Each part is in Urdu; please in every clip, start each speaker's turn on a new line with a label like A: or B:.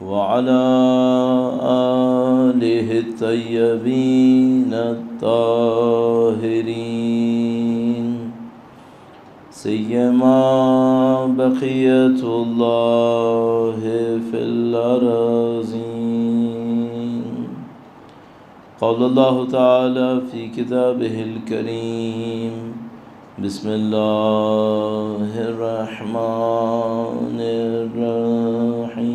A: وعلى آله الطيبين الطاهرين سيما بقية الله في الأراضين. قال الله تعالى في كتابه الكريم: بسم الله الرحمن الرحيم.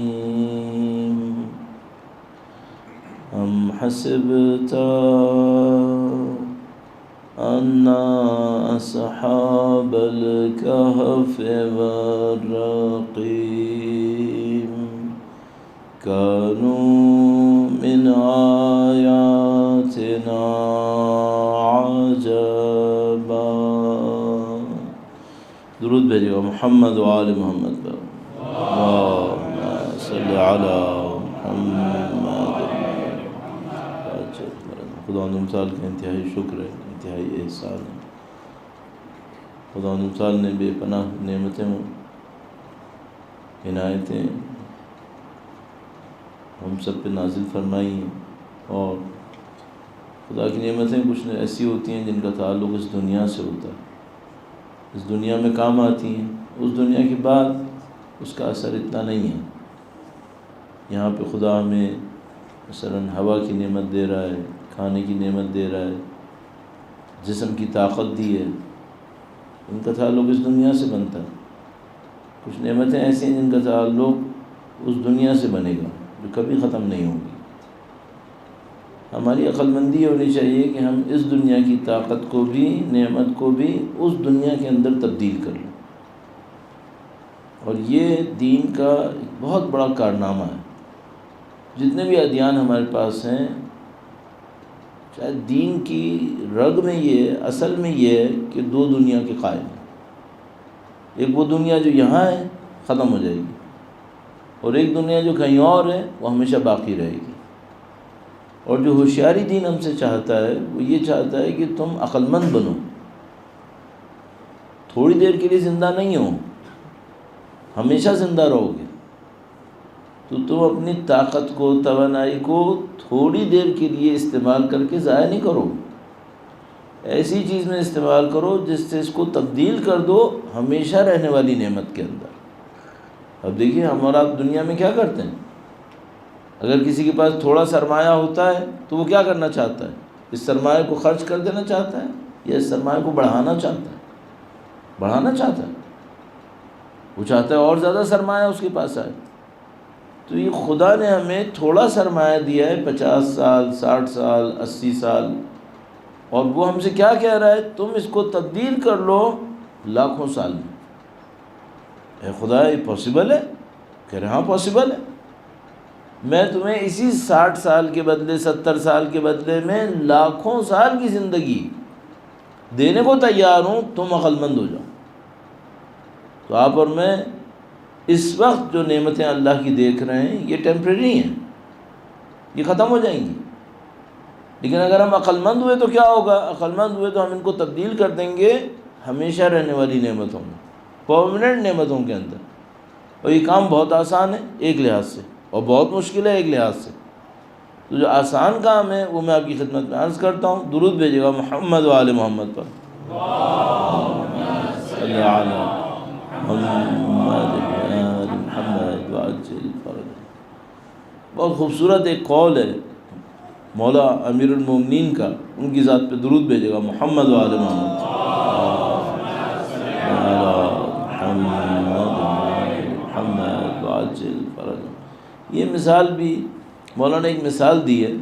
A: أم حسبت أن أصحاب الكهف والرقيم كانوا من آياتنا عجبا. درود بھیجیے گا محمد و آل محمد پر. اللہم صلی علی محمد. خدا تعالیٰ کا انتہائی شکر ہے، انتہائی احسان ہے. خدا تعالیٰ نے بے پناہ نعمتیں عنایتیں ہم سب پہ نازل فرمائی ہیں، اور خدا کی نعمتیں کچھ ایسی ہوتی ہیں جن کا تعلق اس دنیا سے ہوتا ہے، اس دنیا میں کام آتی ہیں. اس دنیا کے بعد اس کا اثر اتنا نہیں ہے. یہاں پہ خدا ہمیں مثلاً ہوا کی نعمت دے رہا ہے، کھانے کی نعمت دے رہا ہے، جسم کی طاقت دی ہے. ان کا تعلق اس دنیا سے بنتا ہے. کچھ نعمتیں ایسی ہیں جن کا تعلق اس دنیا سے بنے گا، جو کبھی ختم نہیں ہوگی. ہماری عقل مندی ہونی چاہیے کہ ہم اس دنیا کی طاقت کو بھی، نعمت کو بھی اس دنیا کے اندر تبدیل کر لیں. اور یہ دین کا ایک بہت بڑا کارنامہ ہے. جتنے بھی ادیان ہمارے پاس ہیں، شاید دین کی رگ میں یہ، اصل میں یہ ہے کہ دو دنیا کے قائم ہیں. ایک وہ دنیا جو یہاں ہے، ختم ہو جائے گی، اور ایک دنیا جو کہیں اور ہے، وہ ہمیشہ باقی رہے گی. اور جو ہوشیاری دین ہم سے چاہتا ہے، وہ یہ چاہتا ہے کہ تم عقل مند بنو، تھوڑی دیر کے لیے زندہ نہیں ہو، ہمیشہ زندہ رہو گے. تو تم اپنی طاقت کو، توانائی کو تھوڑی دیر کے لیے استعمال کر کے ضائع نہیں کرو. ایسی چیز میں استعمال کرو جس سے اس کو تبدیل کر دو ہمیشہ رہنے والی نعمت کے اندر. اب دیکھیے ہم اور آپ دنیا میں کیا کرتے ہیں. اگر کسی کے پاس تھوڑا سرمایہ ہوتا ہے تو وہ کیا کرنا چاہتا ہے؟ اس سرمایہ کو خرچ کر دینا چاہتا ہے، یا اس سرمایہ کو بڑھانا چاہتا ہے؟ بڑھانا چاہتا ہے. وہ چاہتا ہے اور زیادہ سرمایہ اس کے پاس آئے. تو یہ خدا نے ہمیں تھوڑا سرمایہ دیا ہے، 50 سال، 60 سال، 80 سال، اور وہ ہم سے کیا کہہ رہا ہے؟ تم اس کو تبدیل کر لو لاکھوں سال میں. اے خدا، یہ پاسبل ہے؟ کہہ رہے ہاں پاسبل ہے. میں تمہیں اسی 60 سال کے بدلے، 70 سال کے بدلے میں لاکھوں سال کی زندگی دینے کو تیار ہوں، تم عقل مند ہو جاؤ. تو آپ اور میں اس وقت جو نعمتیں اللہ کی دیکھ رہے ہیں، یہ ٹیمپریری ہیں، یہ ختم ہو جائیں گی. لیکن اگر ہم عقل مند ہوئے تو کیا ہوگا؟ عقل مند ہوئے تو ہم ان کو تبدیل کر دیں گے ہمیشہ رہنے والی نعمتوں میں، پرماننٹ نعمتوں کے اندر. اور یہ کام بہت آسان ہے ایک لحاظ سے، اور بہت مشکل ہے ایک لحاظ سے. تو جو آسان کام ہے وہ میں آپ کی خدمت میں عرض کرتا ہوں. درود بھیجیے گا محمد و آل محمد پر. صلی علی محمد وعجل فرج. بہت خوبصورت ایک قول ہے مولا امیر المومنین کا، ان کی ذات پہ درود بھیجے گا محمد و آل محمد. محمد وعجل فرج. یہ مثال بھی مولانا نے ایک مثال دی ہے،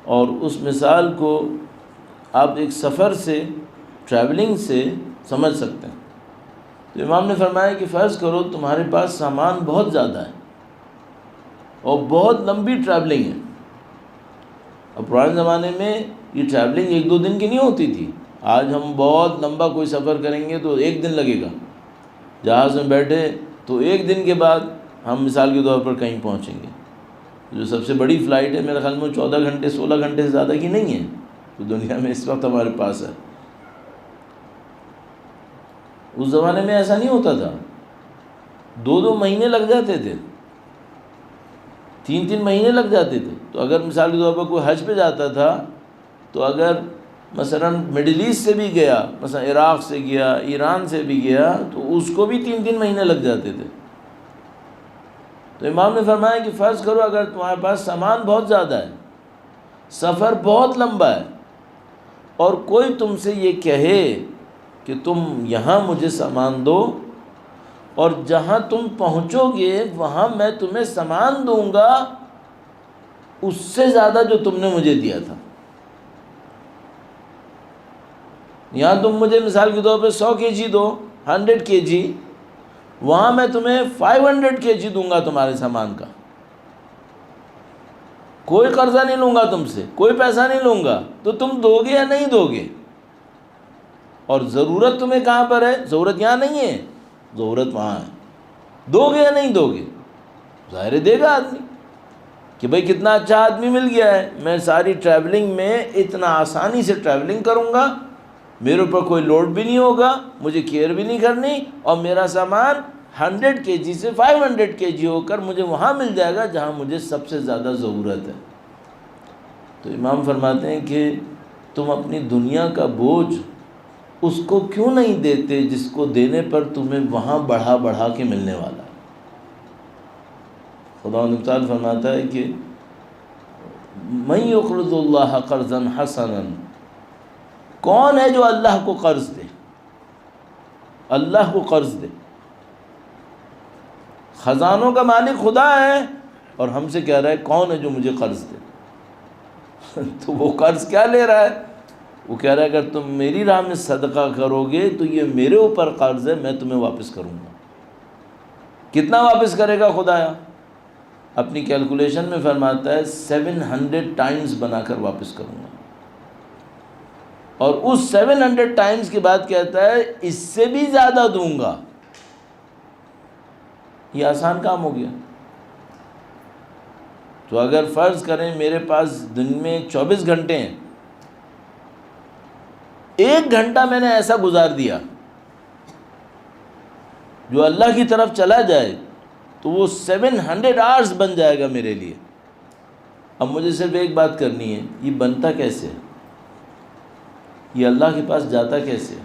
A: اور اس مثال کو آپ ایک سفر سے، ٹریولنگ سے سمجھ سکتے ہیں. تو امام نے فرمایا کہ فرض کرو تمہارے پاس سامان بہت زیادہ ہے اور بہت لمبی ٹریولنگ ہے. اب پرانے زمانے میں یہ ٹریولنگ 1-2 دن کی نہیں ہوتی تھی. آج ہم بہت لمبا کوئی سفر کریں گے تو 1 دن لگے گا. جہاز میں بیٹھے تو 1 دن کے بعد ہم مثال کے طور پر کہیں پہنچیں گے. جو سب سے بڑی فلائٹ ہے میرے خیال میں 14 گھنٹے 16 گھنٹے سے زیادہ کی نہیں ہے تو دنیا میں اس وقت ہمارے پاس ہے. اس زمانے میں ایسا نہیں ہوتا تھا، 2 مہینے لگ جاتے تھے. 3 مہینے لگ جاتے تھے. تو اگر مثال کے طور پر کوئی حج پہ جاتا تھا تو اگر مثلا مڈل ایسٹ سے بھی گیا، مثلا عراق سے گیا، ایران سے بھی گیا، تو اس کو بھی 3 مہینے لگ جاتے تھے. تو امام نے فرمایا کہ فرض کرو اگر تمہارے پاس سامان بہت زیادہ ہے، سفر بہت لمبا ہے، اور کوئی تم سے یہ کہے کہ تم یہاں مجھے سامان دو، اور جہاں تم پہنچو گے وہاں میں تمہیں سامان دوں گا اس سے زیادہ جو تم نے مجھے دیا تھا. یہاں تم مجھے مثال کے طور پہ 100 kg دو، 100 kg، وہاں میں تمہیں 500 kg دوں گا تمہارے سامان کا. کوئی قرضہ نہیں لوں گا تم سے، کوئی پیسہ نہیں لوں گا. تو تم دو گے یا نہیں دو گے؟ اور ضرورت تمہیں کہاں پر ہے؟ ضرورت یہاں نہیں ہے، ضرورت وہاں ہے. دو گے یا نہیں دو گے؟ ظاہر دے گا آدمی کہ بھئی کتنا اچھا آدمی مل گیا ہے، میں ساری ٹریولنگ میں اتنا آسانی سے ٹریولنگ کروں گا، میرے اوپر کوئی لوڈ بھی نہیں ہوگا، مجھے کیئر بھی نہیں کرنی، اور میرا سامان 100 kg سے 500 kg ہو کر مجھے وہاں مل جائے گا جہاں مجھے سب سے زیادہ ضرورت ہے. تو امام فرماتے ہیں کہ تم اپنی دنیا کا بوجھ اس کو کیوں نہیں دیتے جس کو دینے پر تمہیں وہاں بڑھا بڑھا کے ملنے والا ہے. خدا تعالیٰ فرماتا ہے کہ من یقرض اللہ قرضا حسنا، کون ہے جو اللہ کو قرض دے؟ اللہ کو قرض دے. خزانوں کا مالک خدا ہے اور ہم سے کہہ رہا ہے کون ہے جو مجھے قرض دے. تو وہ قرض کیا لے رہا ہے؟ وہ کہہ رہا ہے اگر تم میری راہ میں صدقہ کرو گے تو یہ میرے اوپر قرض ہے، میں تمہیں واپس کروں گا. کتنا واپس کرے گا خدایا؟ اپنی کیلکولیشن میں فرماتا ہے 700 ٹائمز بنا کر واپس کروں گا. اور اس 700 ٹائمز کے بعد کہتا ہے اس سے بھی زیادہ دوں گا. یہ آسان کام ہو گیا. تو اگر فرض کریں میرے پاس دن میں 24 گھنٹے ہیں، 1 گھنٹہ میں نے ایسا گزار دیا جو اللہ کی طرف چلا جائے تو وہ 700 آورز بن جائے گا میرے لیے. اب مجھے صرف ایک بات کرنی ہے، یہ بنتا کیسے ہے؟ یہ اللہ کے پاس جاتا کیسے ہے؟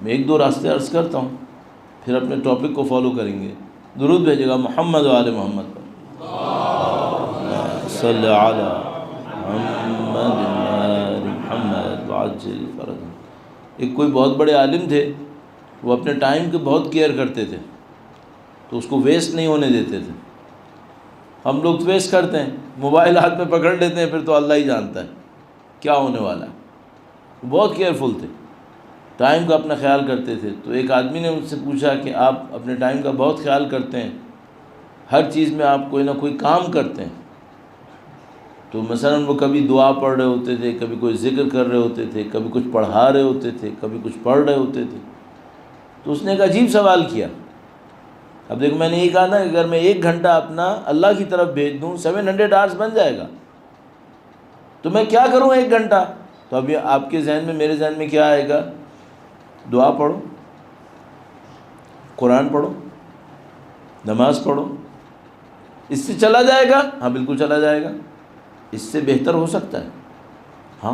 A: میں 1-2 راستے عرض کرتا ہوں، پھر اپنے ٹاپک کو فالو کریں گے. درود بھیجے گا محمد و آل محمد پر. صلی علی محمد آل محمد وعجل فرج. ایک کوئی بہت بڑے عالم تھے، وہ اپنے ٹائم کے بہت کیئر کرتے تھے، تو اس کو ویسٹ نہیں ہونے دیتے تھے. ہم لوگ ویسٹ کرتے ہیں، موبائل ہاتھ میں پکڑ لیتے ہیں، پھر تو اللہ ہی جانتا ہے کیا ہونے والا ہے. وہ بہت کیئرفل تھے، ٹائم کا اپنا خیال کرتے تھے. تو ایک آدمی نے ان سے پوچھا کہ آپ اپنے ٹائم کا بہت خیال کرتے ہیں، ہر چیز میں آپ کوئی نہ کوئی کام کرتے ہیں. تو مثلا وہ کبھی دعا پڑھ رہے ہوتے تھے، کبھی کوئی ذکر کر رہے ہوتے تھے، کبھی کچھ پڑھا رہے ہوتے تھے، کبھی کچھ پڑھ رہے ہوتے تھے. تو اس نے ایک عجیب سوال کیا. اب دیکھو میں نے یہ کہا نا کہ اگر میں 1 گھنٹہ اپنا اللہ کی طرف بھیج دوں 700 آورز بن جائے گا، تو میں کیا کروں 1 گھنٹہ؟ تو ابھی آپ کے ذہن میں میرے ذہن میں کیا آئے گا؟ دعا پڑھو، قرآن پڑھو، نماز پڑھو. اس سے چلا جائے گا؟ ہاں بالکل چلا جائے گا. اس سے بہتر ہو سکتا ہے؟ ہاں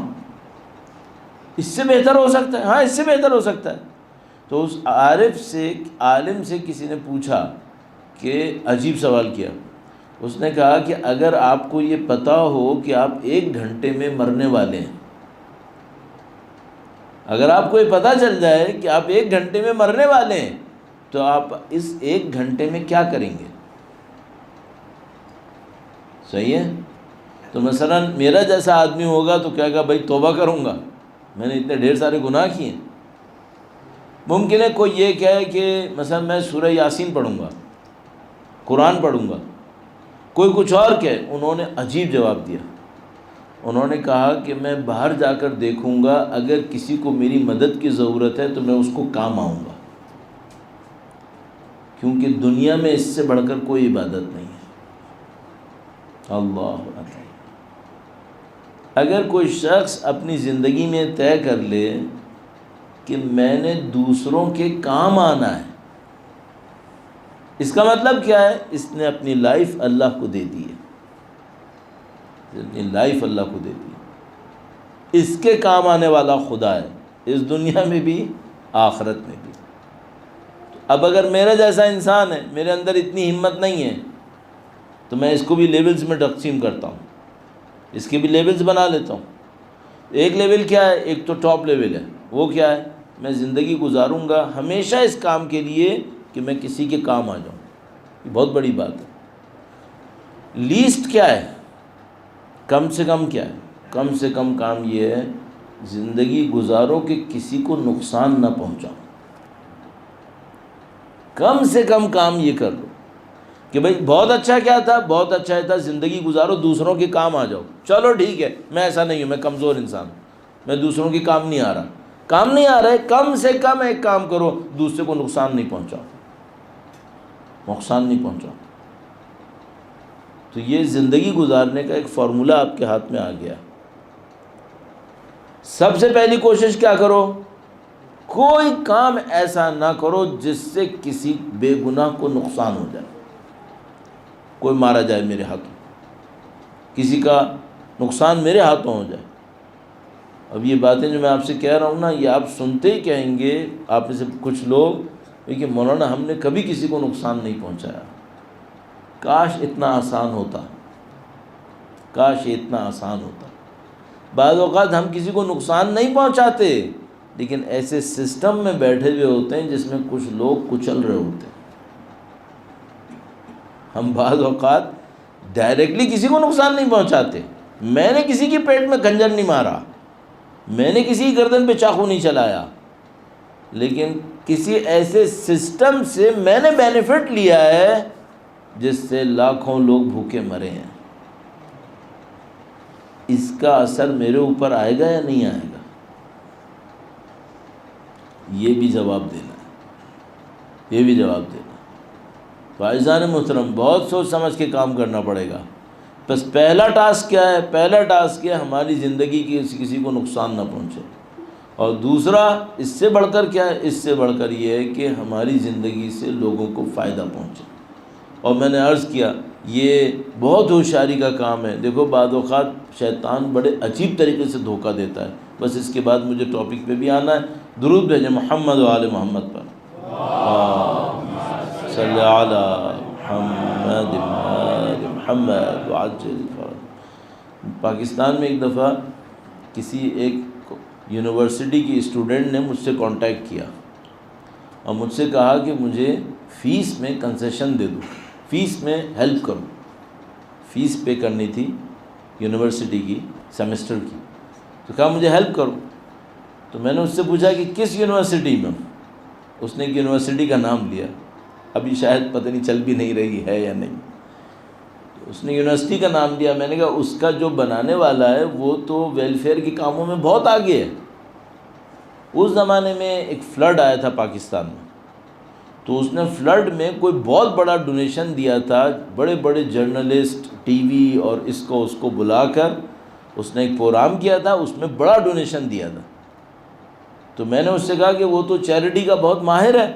A: اس سے بہتر ہو سکتا ہے، ہاں اس سے بہتر ہو سکتا ہے. تو اس عالم سے کسی نے پوچھا کہ عجیب سوال کیا. اس نے کہا کہ اگر آپ کو یہ پتہ ہو کہ آپ 1 گھنٹے میں مرنے والے ہیں، اگر آپ کو یہ پتہ چل جائے کہ آپ 1 گھنٹے میں مرنے والے ہیں، تو آپ اس 1 گھنٹے میں کیا کریں گے؟ صحیح ہے؟ تو مثلا میرا جیسا آدمی ہوگا تو کہے گا بھائی توبہ کروں گا، میں نے اتنے ڈھیر سارے گناہ کیے ہیں. ممکن ہے کوئی یہ کہے کہ مثلا میں سورہ یاسین پڑھوں گا، قرآن پڑھوں گا. کوئی کچھ اور کہے. انہوں نے عجیب جواب دیا. انہوں نے کہا کہ میں باہر جا کر دیکھوں گا، اگر کسی کو میری مدد کی ضرورت ہے تو میں اس کو کام آؤں گا، کیونکہ دنیا میں اس سے بڑھ کر کوئی عبادت نہیں ہے. اللہ اکبر. اگر کوئی شخص اپنی زندگی میں طے کر لے کہ میں نے دوسروں کے کام آنا ہے، اس کا مطلب کیا ہے؟ اس نے اپنی لائف اللہ کو دے دی ہے، اپنی لائف اللہ کو دے دی ہے، اس کے کام آنے والا خدا ہے، اس دنیا میں بھی آخرت میں بھی۔ اب اگر میرا جیسا انسان ہے، میرے اندر اتنی ہمت نہیں ہے، تو میں اس کو بھی لیولز میں تقسیم کرتا ہوں، اس کے بھی لیولز بنا لیتا ہوں۔ ایک لیول کیا ہے؟ ایک تو ٹاپ لیول ہے، وہ کیا ہے؟ میں زندگی گزاروں گا ہمیشہ اس کام کے لیے کہ میں کسی کے کام آ جاؤں، یہ بہت بڑی بات ہے۔ لیسٹ کیا ہے؟ کم سے کم کیا ہے؟ کم سے کم کام یہ ہے زندگی گزارو کہ کسی کو نقصان نہ پہنچاؤ۔ کم سے کم کام یہ کر لو کہ بھئی بہت اچھا کیا تھا؟ بہت اچھا تھا زندگی گزارو دوسروں کے کام آ جاؤ، چلو ٹھیک ہے، میں ایسا نہیں ہوں، میں کمزور انسان ہوں، میں دوسروں کے کام نہیں آ رہا، کام نہیں آ رہا ہے، کم سے کم ایک کام کرو، دوسرے کو نقصان نہیں پہنچاؤ، نقصان نہیں پہنچاؤ۔ تو یہ زندگی گزارنے کا ایک فارمولہ آپ کے ہاتھ میں آ گیا۔ سب سے پہلی کوشش کیا کرو؟ کوئی کام ایسا نہ کرو جس سے کسی بے گناہ کو نقصان ہو جائے، کوئی مارا جائے میرے ہاتھوں، کسی کا نقصان میرے ہاتھوں ہو جائے۔ اب یہ باتیں جو میں آپ سے کہہ رہا ہوں نا، یہ آپ سنتے ہی کہیں گے آپ میں سے کچھ لوگ کہ مولانا ہم نے کبھی کسی کو نقصان نہیں پہنچایا، کاش اتنا آسان ہوتا، کاش یہ اتنا آسان ہوتا۔ بعض اوقات ہم کسی کو نقصان نہیں پہنچاتے، لیکن ایسے سسٹم میں بیٹھے ہوئے ہوتے ہیں جس میں کچھ لوگ کچل رہے ہوتے ہیں۔ ہم بعض اوقات ڈائریکٹلی کسی کو نقصان نہیں پہنچاتے، میں نے کسی کے پیٹ میں خنجر نہیں مارا، میں نے کسی کی گردن پہ چاقو نہیں چلایا، لیکن کسی ایسے سسٹم سے میں نے بینیفٹ لیا ہے جس سے لاکھوں لوگ بھوکے مرے ہیں۔ اس کا اثر میرے اوپر آئے گا یا نہیں آئے گا؟ یہ بھی جواب دینا ہے، یہ بھی جواب دینا ہے۔ فائزان محترم، بہت سوچ سمجھ کے کام کرنا پڑے گا۔ بس پہلا ٹاسک کیا ہے؟ پہلا ٹاسک ہے ہماری زندگی کی کسی کو نقصان نہ پہنچے، اور دوسرا اس سے بڑھ کر کیا ہے؟ اس سے بڑھ کر یہ ہے کہ ہماری زندگی سے لوگوں کو فائدہ پہنچے۔ اور میں نے عرض کیا یہ بہت ہوشیاری کا کام ہے۔ دیکھو بعض اوقات شیطان بڑے عجیب طریقے سے دھوکہ دیتا ہے۔ بس اس کے بعد مجھے ٹاپک پہ بھی آنا ہے۔ درود بھیجیں محمد و آل محمد پر، صلی علی محمد آل محمد وعجل فرج۔ پاکستان میں ایک دفعہ کسی ایک یونیورسٹی کی اسٹوڈنٹ نے مجھ سے کانٹیکٹ کیا اور مجھ سے کہا کہ مجھے فیس میں کنسیشن دے دو، فیس میں ہیلپ کرو۔ فیس پے کرنی تھی یونیورسٹی کی سیمسٹر کی، تو کہا مجھے ہیلپ کرو۔ تو میں نے اس سے پوچھا کہ کس یونیورسٹی میں؟ اس نے ایک یونیورسٹی کا نام لیا، ابھی شاید پتہ نہیں چل بھی نہیں رہی ہے یا نہیں۔ اس نے یونیورسٹی کا نام دیا۔ میں نے کہا اس کا جو بنانے والا ہے وہ تو ویلفیئر کے کاموں میں بہت آگے ہے۔ اس زمانے میں ایک فلڈ آیا تھا پاکستان میں، تو اس نے فلڈ میں کوئی بہت بڑا ڈونیشن دیا تھا، بڑے بڑے جرنلسٹ ٹی وی اور اس کو بلا کر اس نے ایک پروگرام کیا تھا، اس میں بڑا ڈونیشن دیا تھا۔ تو میں نے اس سے کہا کہ وہ تو چیریٹی کا بہت ماہر ہے،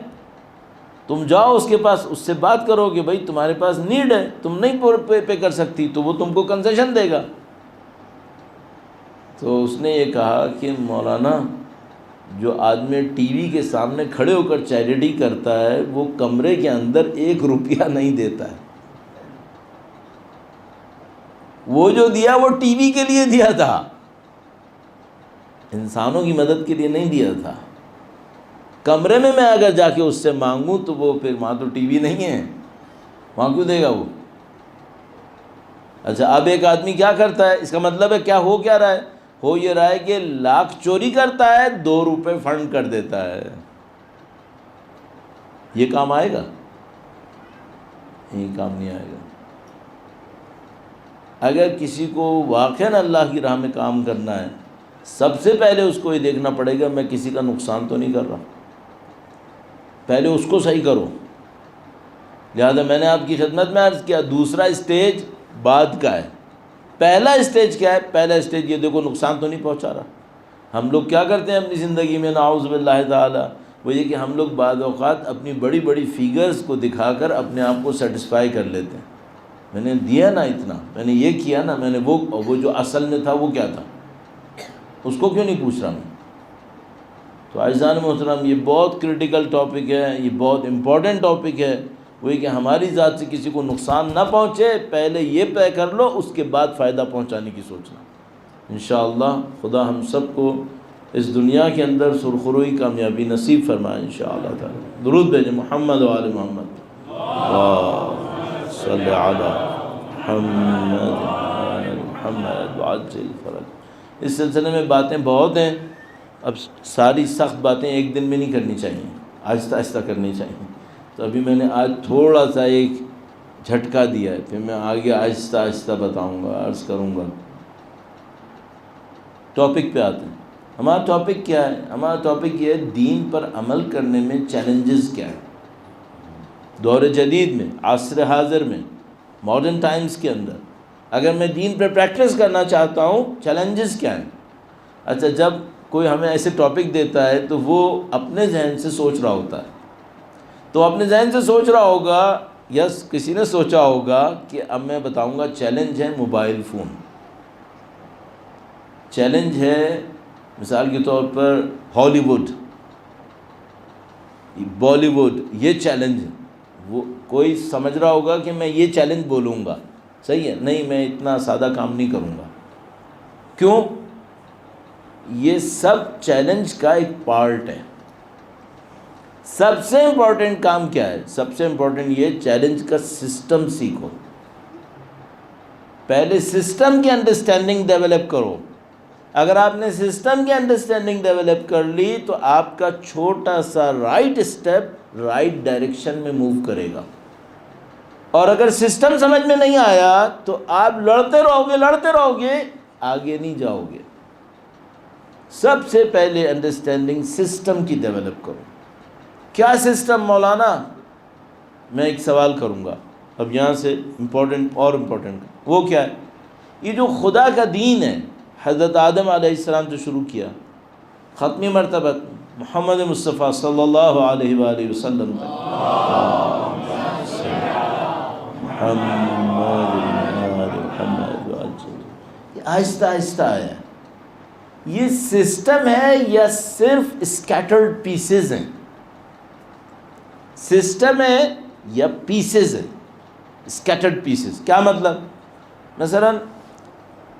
A: تم جاؤ اس کے پاس، اس سے بات کرو کہ بھائی تمہارے پاس نیڈ ہے، تم نہیں پے کر سکتی، تو وہ تم کو کنسیشن دے گا۔ تو اس نے یہ کہا کہ مولانا جو آدمی ٹی وی کے سامنے کھڑے ہو کر چیریٹی کرتا ہے وہ کمرے کے اندر 1 روپیہ نہیں دیتا ہے، وہ جو دیا وہ ٹی وی کے لیے دیا تھا، انسانوں کی مدد کے لیے نہیں دیا تھا۔ کمرے میں اگر جا کے اس سے مانگوں تو وہ پھر وہاں تو ٹی وی نہیں ہے، وہاں کیوں دے گا وہ؟ اچھا اب ایک آدمی کیا کرتا ہے، اس کا مطلب ہے کیا ہو کیا رہا ہے؟ ہو یہ رہا ہے کہ لاکھ چوری کرتا ہے، 2 روپے فنڈ کر دیتا ہے۔ یہ کام آئے گا؟ یہ کام نہیں آئے گا۔ اگر کسی کو واقعاً اللہ کی راہ میں کام کرنا ہے، سب سے پہلے اس کو یہ دیکھنا پڑے گا میں کسی کا نقصان تو نہیں کر رہا، پہلے اس کو صحیح کرو۔ لہذا میں نے آپ کی خدمت میں عرض کیا دوسرا اسٹیج بعد کا ہے، پہلا اسٹیج کیا ہے؟ پہلا اسٹیج یہ دیکھو نقصان تو نہیں پہنچا رہا۔ ہم لوگ کیا کرتے ہیں اپنی زندگی میں، نعوذ باللہ تعالی، وہ یہ کہ ہم لوگ بعض اوقات اپنی بڑی بڑی فیگرز کو دکھا کر اپنے آپ کو سیٹسفائی کر لیتے ہیں. میں نے دیا نا اتنا، میں نے یہ کیا نا، میں نے وہ جو اصل میں تھا وہ کیا تھا، اس کو کیوں نہیں پوچھ رہا میں. تو عزیزان محترم، یہ بہت کرٹیکل ٹاپک ہے، یہ بہت امپورٹنٹ ٹاپک ہے. وہی کہ ہماری ذات سے کسی کو نقصان نہ پہنچے، پہلے یہ طے کر لو، اس کے بعد فائدہ پہنچانے کی سوچنا. انشاءاللہ خدا ہم سب کو اس دنیا کے اندر سرخروئی کامیابی نصیب فرمائے انشاءاللہ تعالی. درود بھیجیں محمد و آل محمد. صلی علی محمد محمد وعجل فرج. اس سلسلے میں باتیں بہت ہیں، اب ساری سخت باتیں ایک دن میں نہیں کرنی چاہیے، آہستہ آہستہ کرنی چاہیے. تو ابھی میں نے آج تھوڑا سا ایک جھٹکا دیا ہے، پھر میں آگے آہستہ آہستہ بتاؤں گا، عرض کروں گا. ٹاپک پہ آتے ہیں. ہمارا ٹاپک کیا ہے؟ ہمارا ٹاپک یہ ہے دین پر عمل کرنے میں چیلنجز کیا ہیں. دور جدید میں، عصر حاضر میں، ماڈرن ٹائمز کے اندر اگر میں دین پر پریکٹس کرنا چاہتا ہوں، چیلنجز کیا ہیں. اچھا، جب کوئی ہمیں ایسے ٹاپک دیتا ہے تو وہ اپنے ذہن سے سوچ رہا ہوتا ہے. تو اپنے ذہن سے سوچ رہا ہوگا، یس کسی نے سوچا ہوگا کہ اب میں بتاؤں گا چیلنج ہے موبائل فون، چیلنج ہے مثال کے طور پر ہالی ووڈ، بالی ووڈ، یہ چیلنج ہے. وہ کوئی سمجھ رہا ہوگا کہ میں یہ چیلنج بولوں گا، صحیح ہے، نہیں میں اتنا سادہ کام نہیں کروں گا. کیوں؟ یہ سب چیلنج کا ایک پارٹ ہے. سب سے امپورٹنٹ کام کیا ہے؟ سب سے امپورٹنٹ یہ چیلنج کا سسٹم سیکھو. پہلے سسٹم کی انڈرسٹینڈنگ ڈیولپ کرو. اگر آپ نے سسٹم کی انڈرسٹینڈنگ ڈیولپ کر لی تو آپ کا چھوٹا سا رائٹ اسٹیپ رائٹ ڈائریکشن میں موو کرے گا. اور اگر سسٹم سمجھ میں نہیں آیا تو آپ لڑتے رہو گے، آگے نہیں جاؤ گے. سب سے پہلے انڈرسٹینڈنگ سسٹم کی ڈیولپ کرو. کیا سسٹم مولانا؟ میں ایک سوال کروں گا اب یہاں سے، امپورٹنٹ وہ کیا ہے؟ یہ جو خدا کا دین ہے، حضرت آدم علیہ السلام سے شروع کیا، ختمی مرتبہ محمد مصطفیٰ صلی اللہ علیہ وآلہ وسلم تک، یہ آہستہ آہستہ آیا. یہ سسٹم ہے یا صرف اسکیٹرڈ پیسز ہیں؟ سسٹم ہے یا پیسز ہے؟ Scattered pieces. کیا مطلب؟ مثلا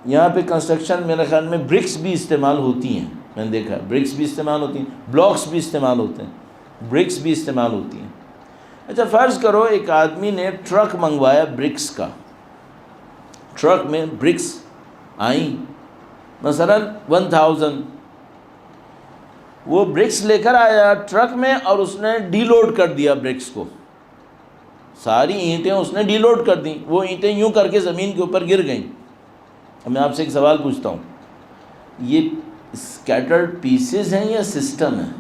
A: یہاں پہ کنسٹرکشن میرے خیال میں برکس بھی استعمال ہوتی ہیں، میں نے دیکھا ہے برکس بھی استعمال ہوتی ہیں، بلاکس بھی استعمال ہوتے ہیں، برکس بھی استعمال ہوتی ہیں. اچھا فرض کرو ایک آدمی نے ٹرک منگوایا برکس کا، ٹرک میں برکس آئیں مثلا 1000، وہ برکس لے کر آیا ٹرک میں اور اس نے ڈی لوڈ کر دیا برکس کو، ساری اینٹیں اس نے ڈی لوڈ کر دیں، وہ اینٹیں یوں کر کے زمین کے اوپر گر گئیں. اب میں آپ سے ایک سوال پوچھتا ہوں، یہ اسکیٹرڈ پیسز ہیں یا سسٹم ہے؟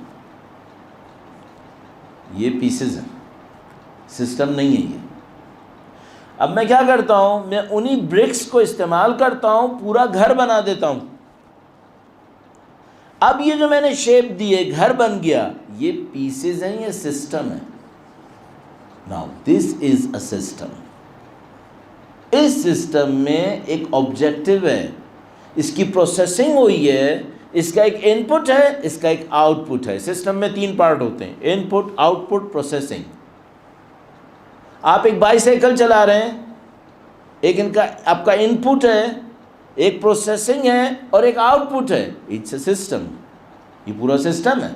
A: یہ پیسز ہیں، سسٹم نہیں ہے یہ. اب میں کیا کرتا ہوں، میں انہی برکس کو استعمال کرتا ہوں، پورا گھر بنا دیتا ہوں. اب یہ جو میں نے شیپ دی ہے، گھر بن گیا، یہ پیسز ہیں یا سسٹم ہے؟ Now this is a system. اس سسٹم میں ایک آبجیکٹو ہے، اس کی پروسیسنگ ہوئی ہے، اس کا ایک ان پٹ ہے، اس کا ایک آؤٹ پٹ ہے. سسٹم میں 3 پارٹ ہوتے ہیں، ان پٹ، آؤٹ پٹ، پروسیسنگ. آپ ایک بائی سائیکل چلا رہے ہیں، ایک ان کا آپ کا ان پٹ ہے، ایک پروسیسنگ ہے اور ایک آؤٹ پٹ ہے. It's a system. یہ پورا سسٹم ہے.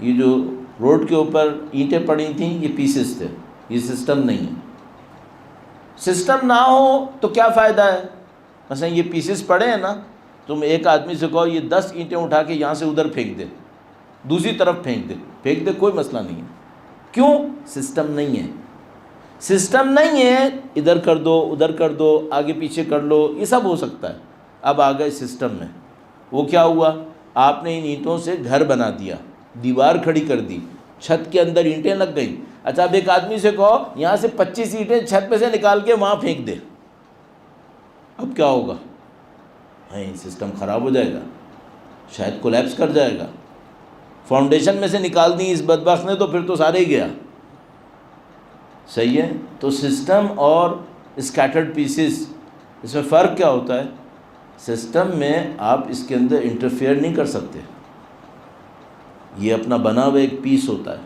A: یہ جو روڈ کے اوپر اینٹیں پڑی تھیں یہ پیسز تھے، یہ سسٹم نہیں ہے. سسٹم نہ ہو تو کیا فائدہ ہے؟ مثلا یہ پیسز پڑے ہیں نا، تم ایک آدمی سے کہو یہ 10 اینٹیں اٹھا کے یہاں سے ادھر پھینک دے، دوسری طرف پھینک دے، کوئی مسئلہ نہیں ہے. کیوں؟ سسٹم نہیں ہے. سسٹم نہیں ہے، ادھر کر دو، ادھر کر دو، آگے پیچھے کر لو، یہ سب ہو سکتا ہے. اب آ گئے سسٹم میں، وہ کیا ہوا؟ آپ نے ان اینٹوں سے گھر بنا دیا، دیوار کھڑی کر دی، چھت کے اندر اینٹیں لگ گئیں. اچھا اب ایک آدمی سے کہو یہاں سے 25 اینٹیں چھت پہ سے نکال کے وہاں پھینک دے، اب کیا ہوگا؟ سسٹم خراب ہو جائے گا. شاید کولیپس کر جائے گا. فاؤنڈیشن میں سے نکال دی اس بدبخت نے تو پھر تو سارے ہی گیا. صحیح ہے. تو سسٹم اور اسکیٹرڈ پیسز، اس میں فرق کیا ہوتا ہے؟ سسٹم میں آپ اس کے اندر انٹرفیئر نہیں کر سکتے، یہ اپنا بنا ہوا ایک پیس ہوتا ہے.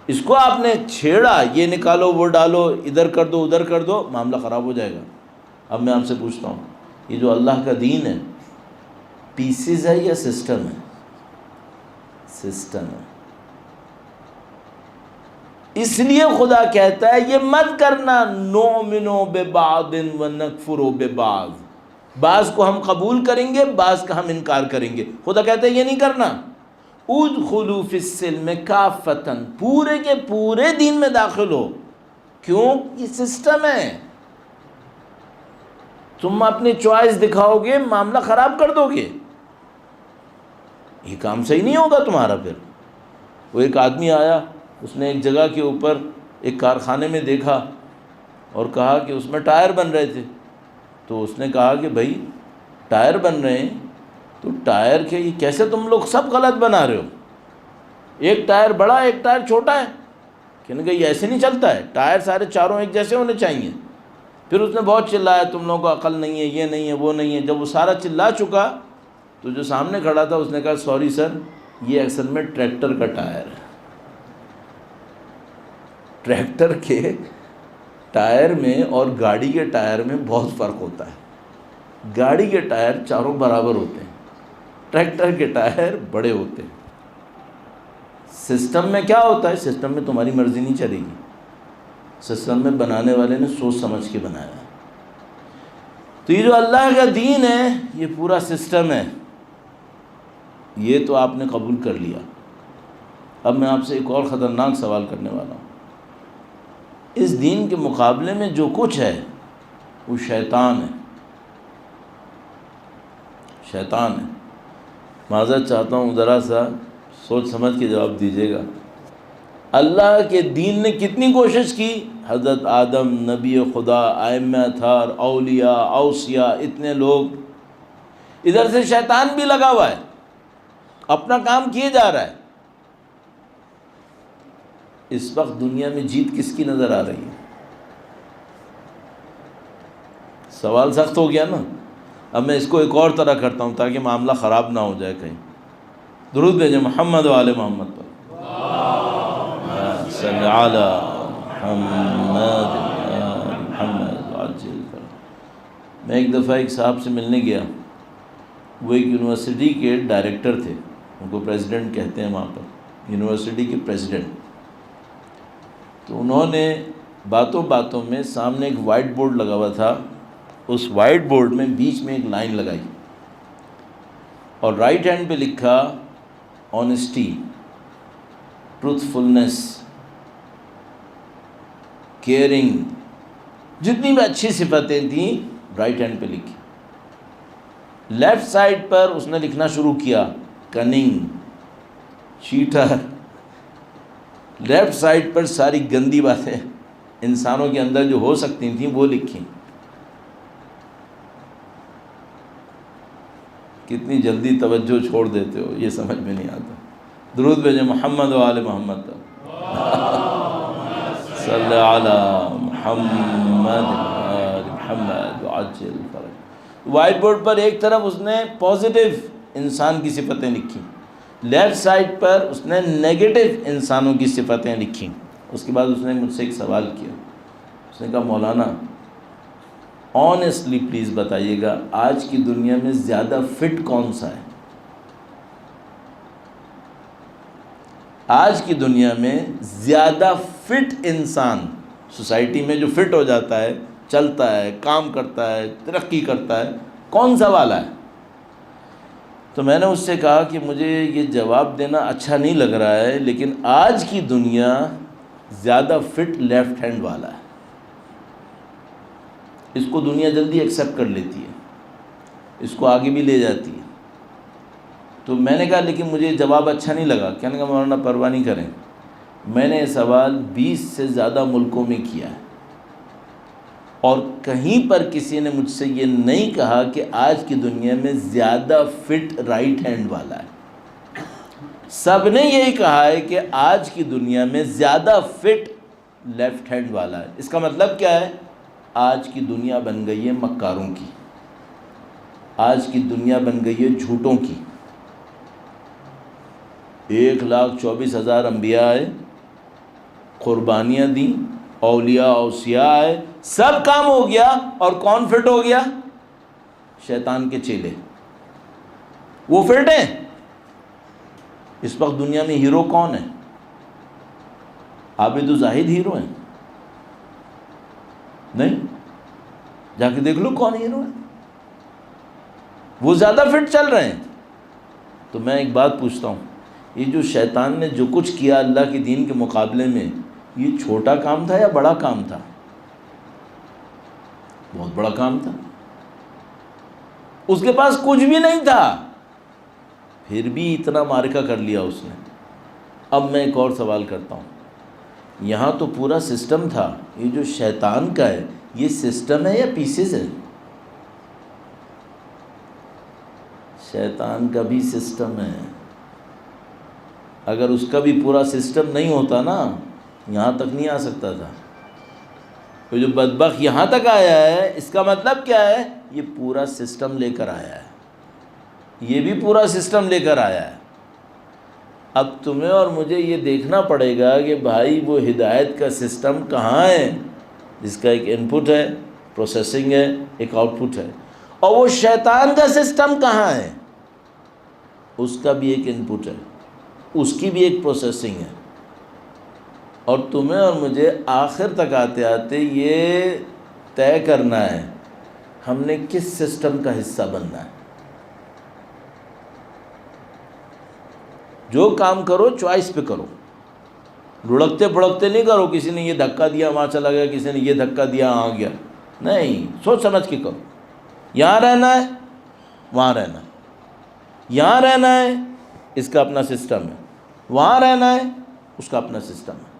A: اس کو آپ نے چھیڑا، یہ نکالو وہ ڈالو، ادھر کر دو ادھر کر دو، معاملہ خراب ہو جائے گا. اب میں آپ سے پوچھتا ہوں، یہ جو اللہ کا دین ہے پیسز ہے یا سسٹم ہے؟ سسٹم ہے. اس لیے خدا کہتا ہے یہ مت کرنا، نؤمن ببعض ونکفر ببعض، بعض کو ہم قبول کریں گے بعض کا ہم انکار کریں گے. خدا کہتا ہے یہ نہیں کرنا. ادخلوا فی السلم کافۃ، پورے کے پورے دین میں داخل ہو. کیوں؟ یہ سسٹم ہے. تم اپنی چوائس دکھاؤ گے معاملہ خراب کر دو گے، یہ کام صحیح نہیں ہوگا تمہارا. پھر وہ ایک آدمی آیا، اس نے ایک جگہ کے اوپر ایک کارخانے میں دیکھا اور کہا کہ اس میں ٹائر بن رہے تھے. تو اس نے کہا کہ بھائی ٹائر بن رہے ہیں تو ٹائر کے یہ کیسے تم لوگ سب غلط بنا رہے ہو؟ ایک ٹائر بڑا ایک ٹائر چھوٹا ہے. کہنے کہ یہ ایسے نہیں چلتا ہے، ٹائر سارے چاروں ایک جیسے ہونے چاہیے. پھر اس نے بہت چلایا تم لوگوں کو عقل نہیں ہے، یہ نہیں ہے وہ نہیں ہے. جب وہ سارا چلا چکا تو جو سامنے کھڑا تھا اس نے کہا سوری سر، یہ اصل میں ٹریکٹر کا ٹائر ہے. ٹریکٹر کے ٹائر میں اور گاڑی کے ٹائر میں بہت فرق ہوتا ہے. گاڑی کے ٹائر چاروں برابر ہوتے ہیں، ٹریکٹر کے ٹائر بڑے ہوتے ہیں. سسٹم میں کیا ہوتا ہے؟ سسٹم میں تمہاری مرضی نہیں چلے گی. سسٹم میں بنانے والے نے سوچ سمجھ کے بنایا ہے. تو یہ جو اللہ کا دین ہے یہ پورا سسٹم ہے، یہ تو آپ نے قبول کر لیا. اب میں آپ سے ایک اور خطرناک سوال کرنے والا ہوں. اس دین کے مقابلے میں جو کچھ ہے وہ شیطان ہے. شیطان ہے. معذرت چاہتا ہوں، ذرا سا سوچ سمجھ کے جواب دیجیے گا. اللہ کے دین نے کتنی کوشش کی، حضرت آدم نبی خدا، ائمہ اطہار، اولیاء، اوصیاء، اتنے لوگ، ادھر سے شیطان بھی لگا ہوا ہے، اپنا کام کیے جا رہا ہے. اس وقت دنیا میں جیت کس کی نظر آ رہی ہے؟ سوال سخت ہو گیا نا. اب میں اس کو ایک اور طرح کرتا ہوں تاکہ معاملہ خراب نہ ہو جائے کہیں. درود بھیجیں محمد و آل محمد پر. صلی علی محمد محمد عجل فرج. میں ایک دفعہ ایک صاحب سے ملنے گیا، وہ ایک یونیورسٹی کے ڈائریکٹر تھے، ان کو پریزیڈنٹ کہتے ہیں وہاں پر، یونیورسٹی کے پریزیڈنٹ. تو انہوں نے باتوں باتوں میں سامنے ایک وائٹ بورڈ لگا ہوا تھا، اس وائٹ بورڈ میں بیچ میں ایک لائن لگائی اور رائٹ ہینڈ پہ لکھا آنیسٹی، ٹروتھفلنس، کیئرنگ، جتنی بھی اچھی صفتیں تھیں رائٹ ہینڈ پہ لکھی. لیفٹ سائڈ پر اس نے لکھنا شروع کیا کننگ، چیٹر. لیفٹ سائڈ پر ساری گندی باتیں انسانوں کے اندر جو ہو سکتی تھیں وہ لکھیں. کتنی جلدی توجہ چھوڑ دیتے ہو یہ سمجھ میں نہیں آتا. درود بھیجیں محمد و آل محمد پر. صلی علی محمد آل محمد عجل فرج. وائٹ بورڈ پر ایک طرف اس نے پازیٹیو انسان کی صفتیں لکھی، لیفٹ سائڈ پر اس نے نیگیٹو انسانوں کی صفتیں لکھیں. اس کے بعد اس نے مجھ سے ایک سوال کیا. اس نے کہا مولانا آنیسٹلی پلیز بتائیے گا آج کی دنیا میں زیادہ فٹ کون سا ہے؟ آج کی دنیا میں زیادہ فٹ انسان سوسائٹی میں جو فٹ ہو جاتا ہے، چلتا ہے، کام کرتا ہے، ترقی کرتا ہے، کون سا والا ہے؟ تو میں نے اس سے کہا کہ مجھے یہ جواب دینا اچھا نہیں لگ رہا ہے، لیکن آج کی دنیا زیادہ فٹ لیفٹ ہینڈ والا ہے. اس کو دنیا جلدی ایکسیپٹ کر لیتی ہے، اس کو آگے بھی لے جاتی ہے. تو میں نے کہا لیکن مجھے جواب اچھا نہیں لگا. کہنے کا مولانا پرواہ نہیں کریں، میں نے یہ سوال 20 سے زیادہ ملکوں میں کیا ہے اور کہیں پر کسی نے مجھ سے یہ نہیں کہا کہ آج کی دنیا میں زیادہ فٹ رائٹ ہینڈ والا ہے. سب نے یہی کہا ہے کہ آج کی دنیا میں زیادہ فٹ لیفٹ ہینڈ والا ہے. اس کا مطلب کیا ہے؟ آج کی دنیا بن گئی ہے مکاروں کی، آج کی دنیا بن گئی ہے جھوٹوں کی. 1,24,000 انبیاء آئے، قربانیاں دیں، اولیاء اوصیاء آئے، سب کام ہو گیا، اور کون فٹ ہو گیا؟ شیطان کے چیلے. وہ فٹ ہیں. اس وقت دنیا میں ہیرو کون ہے؟ عابد و زاہد ہیرو ہیں؟ نہیں، جا کے دیکھ لو کون ہیرو ہے. وہ زیادہ فٹ چل رہے ہیں. تو میں ایک بات پوچھتا ہوں، یہ جو شیطان نے جو کچھ کیا اللہ کے دین کے مقابلے میں، یہ چھوٹا کام تھا یا بڑا کام تھا؟ بہت بڑا کام تھا. اس کے پاس کچھ بھی نہیں تھا، پھر بھی اتنا معرکہ کر لیا اس نے. اب میں ایک اور سوال کرتا ہوں، یہاں تو پورا سسٹم تھا، یہ جو شیطان کا ہے یہ سسٹم ہے یا پیسز ہے؟ شیطان کا بھی سسٹم ہے. اگر اس کا بھی پورا سسٹم نہیں ہوتا نا، یہاں تک نہیں آ سکتا تھا. تو جو بدبخت یہاں تک آیا ہے، اس کا مطلب کیا ہے؟ یہ پورا سسٹم لے کر آیا ہے، یہ بھی پورا سسٹم لے کر آیا ہے. اب تمہیں اور مجھے یہ دیکھنا پڑے گا کہ بھائی وہ ہدایت کا سسٹم کہاں ہے، جس کا ایک ان پٹ ہے، پروسیسنگ ہے، ایک آؤٹ پٹ ہے. اور وہ شیطان کا سسٹم کہاں ہے؟ اس کا بھی ایک ان پٹ ہے، اس کی بھی ایک پروسیسنگ ہے. اور تمہیں اور مجھے آخر تک آتے آتے یہ طے کرنا ہے ہم نے کس سسٹم کا حصہ بننا ہے. جو کام کرو چوائس پہ کرو، لڑکتے پھڑکتے نہیں کرو. کسی نے یہ دھکا دیا وہاں چلا گیا، کسی نے یہ دھکا دیا آ گیا. نہیں، سوچ سمجھ کے کرو. یہاں رہنا ہے، وہاں رہنا ہے. یہاں رہنا ہے، اس کا اپنا سسٹم ہے. وہاں رہنا ہے، اس کا اپنا سسٹم ہے.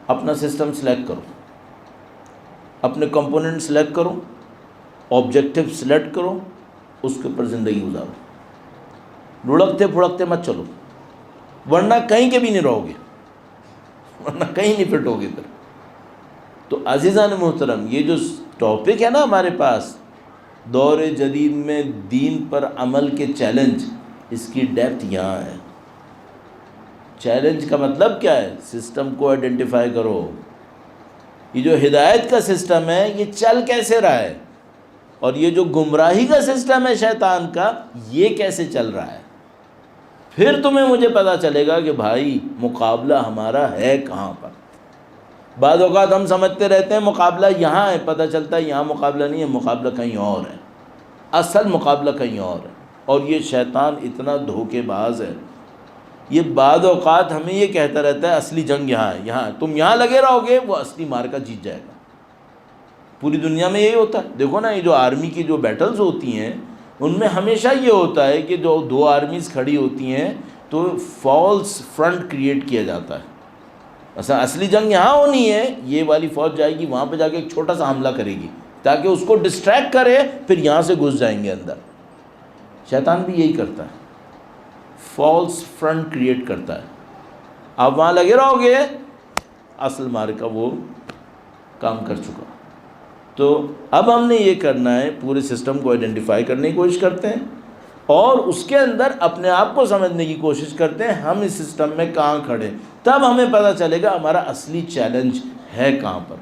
A: اپنا سسٹم سلیکٹ کرو، اپنے کمپوننٹ سلیکٹ کرو، آبجیکٹیو سلیکٹ کرو، اس کے اوپر زندگی گزارو. لڑکتے پھڑکتے مت چلو، ورنہ کہیں کے بھی نہیں رہو گے، ورنہ کہیں نہیں فٹ ہوگے پھر. تو عزیزان محترم، یہ جو ٹاپک ہے نا ہمارے پاس، دور جدید میں دین پر عمل کے چیلنج، اس کی ڈیپتھ یہاں ہے. چیلنج کا مطلب کیا ہے؟ سسٹم کو آئیڈینٹیفائی کرو. یہ جو ہدایت کا سسٹم ہے یہ چل کیسے رہا ہے، اور یہ جو گمراہی کا سسٹم ہے شیطان کا، یہ کیسے چل رہا ہے. پھر تمہیں مجھے پتا چلے گا کہ بھائی مقابلہ ہمارا ہے کہاں پر. بعض اوقات ہم سمجھتے رہتے ہیں مقابلہ یہاں ہے، پتہ چلتا ہے یہاں مقابلہ نہیں ہے، مقابلہ کہیں اور ہے. اصل مقابلہ کہیں اور ہے. اور یہ شیطان اتنا دھوکے باز ہے، یہ بعض اوقات ہمیں یہ کہتا رہتا ہے اصلی جنگ یہاں ہے، یہاں ہے. تم یہاں لگے رہو گے، وہ اصلی مارکا جیت جائے گا. پوری دنیا میں یہی ہوتا ہے. دیکھو نا، یہ جو آرمی کی جو بیٹلز ہوتی ہیں ان میں ہمیشہ یہ ہوتا ہے کہ جو دو آرمیز کھڑی ہوتی ہیں تو فالس فرنٹ کریٹ کیا جاتا ہے. مثلا اصلی جنگ یہاں ہونی ہے، یہ والی فوج جائے گی وہاں پہ جا کے ایک چھوٹا سا حملہ کرے گی تاکہ اس کو ڈسٹریکٹ کرے، پھر یہاں سے گھس جائیں گے اندر. شیطان بھی یہی کرتا ہے، فالس فرنٹ کریٹ کرتا ہے. آپ وہاں لگے رہو گے، اصل مارکا وہ کام کر چکا. تو اب ہم نے یہ کرنا ہے، پورے سسٹم کو آئیڈینٹیفائی کرنے کی کوشش کرتے ہیں اور اس کے اندر اپنے آپ کو سمجھنے کی کوشش کرتے ہیں ہم اس سسٹم میں کہاں کھڑے. تب ہمیں پتہ چلے گا ہمارا اصلی چیلنج ہے کہاں پر.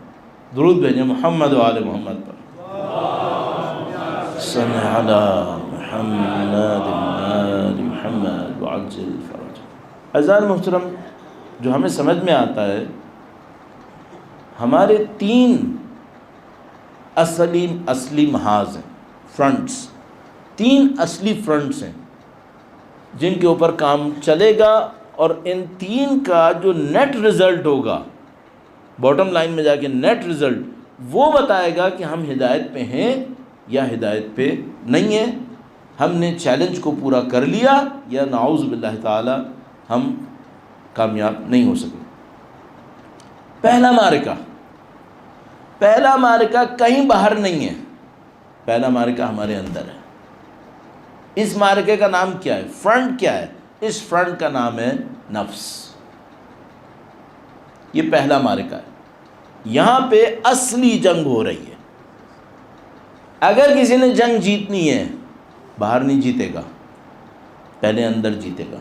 A: درود بھیجیں محمد و آل محمد پر. صلی علی محمد آل محمد وعجل فرج. عزیزان محترم، جو ہمیں سمجھ میں آتا ہے، ہمارے 3 اصلی محاذ ہیں، فرنٹس. 3 اصلی فرنٹس ہیں جن کے اوپر کام چلے گا، اور ان 3 کا جو نیٹ رزلٹ ہوگا، باٹم لائن میں جا کے نیٹ رزلٹ وہ بتائے گا کہ ہم ہدایت پہ ہیں یا ہدایت پہ نہیں ہیں. ہم نے چیلنج کو پورا کر لیا یا نعوذ باللہ تعالی ہم کامیاب نہیں ہو سکے. پہلا معرکہ کہیں باہر نہیں ہے، پہلا معرکہ ہمارے اندر ہے۔ اس معرکے کا نام کیا ہے؟ فرنٹ کیا ہے؟ اس فرنٹ کا نام ہے نفس۔ یہ پہلا معرکہ ہے، یہاں پہ اصلی جنگ ہو رہی ہے۔ اگر کسی نے جنگ جیتنی ہے، باہر نہیں جیتے گا، پہلے اندر جیتے گا۔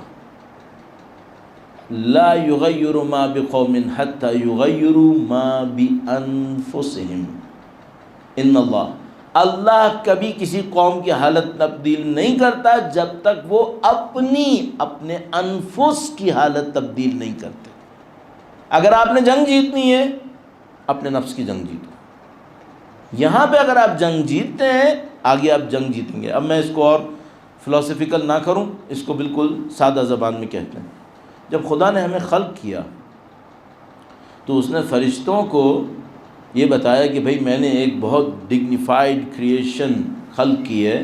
A: لا یغیر ما بقوم حتی یغیروا ما بانفسہم، ان اللہ کبھی کسی قوم کی حالت تبدیل نہیں کرتا جب تک وہ اپنے انفس کی حالت تبدیل نہیں کرتے۔ اگر آپ نے جنگ جیتنی ہے، اپنے نفس کی جنگ جیتو۔ یہاں پہ اگر آپ جنگ جیتتے ہیں، آگے آپ جنگ جیتیں گے۔ اب میں اس کو اور فلسفیکل نہ کروں، اس کو بالکل سادہ زبان میں کہتے ہیں۔ جب خدا نے ہمیں خلق کیا تو اس نے فرشتوں کو یہ بتایا کہ بھئی میں نے ایک بہت ڈگنیفائڈ کریشن خلق کی ہے۔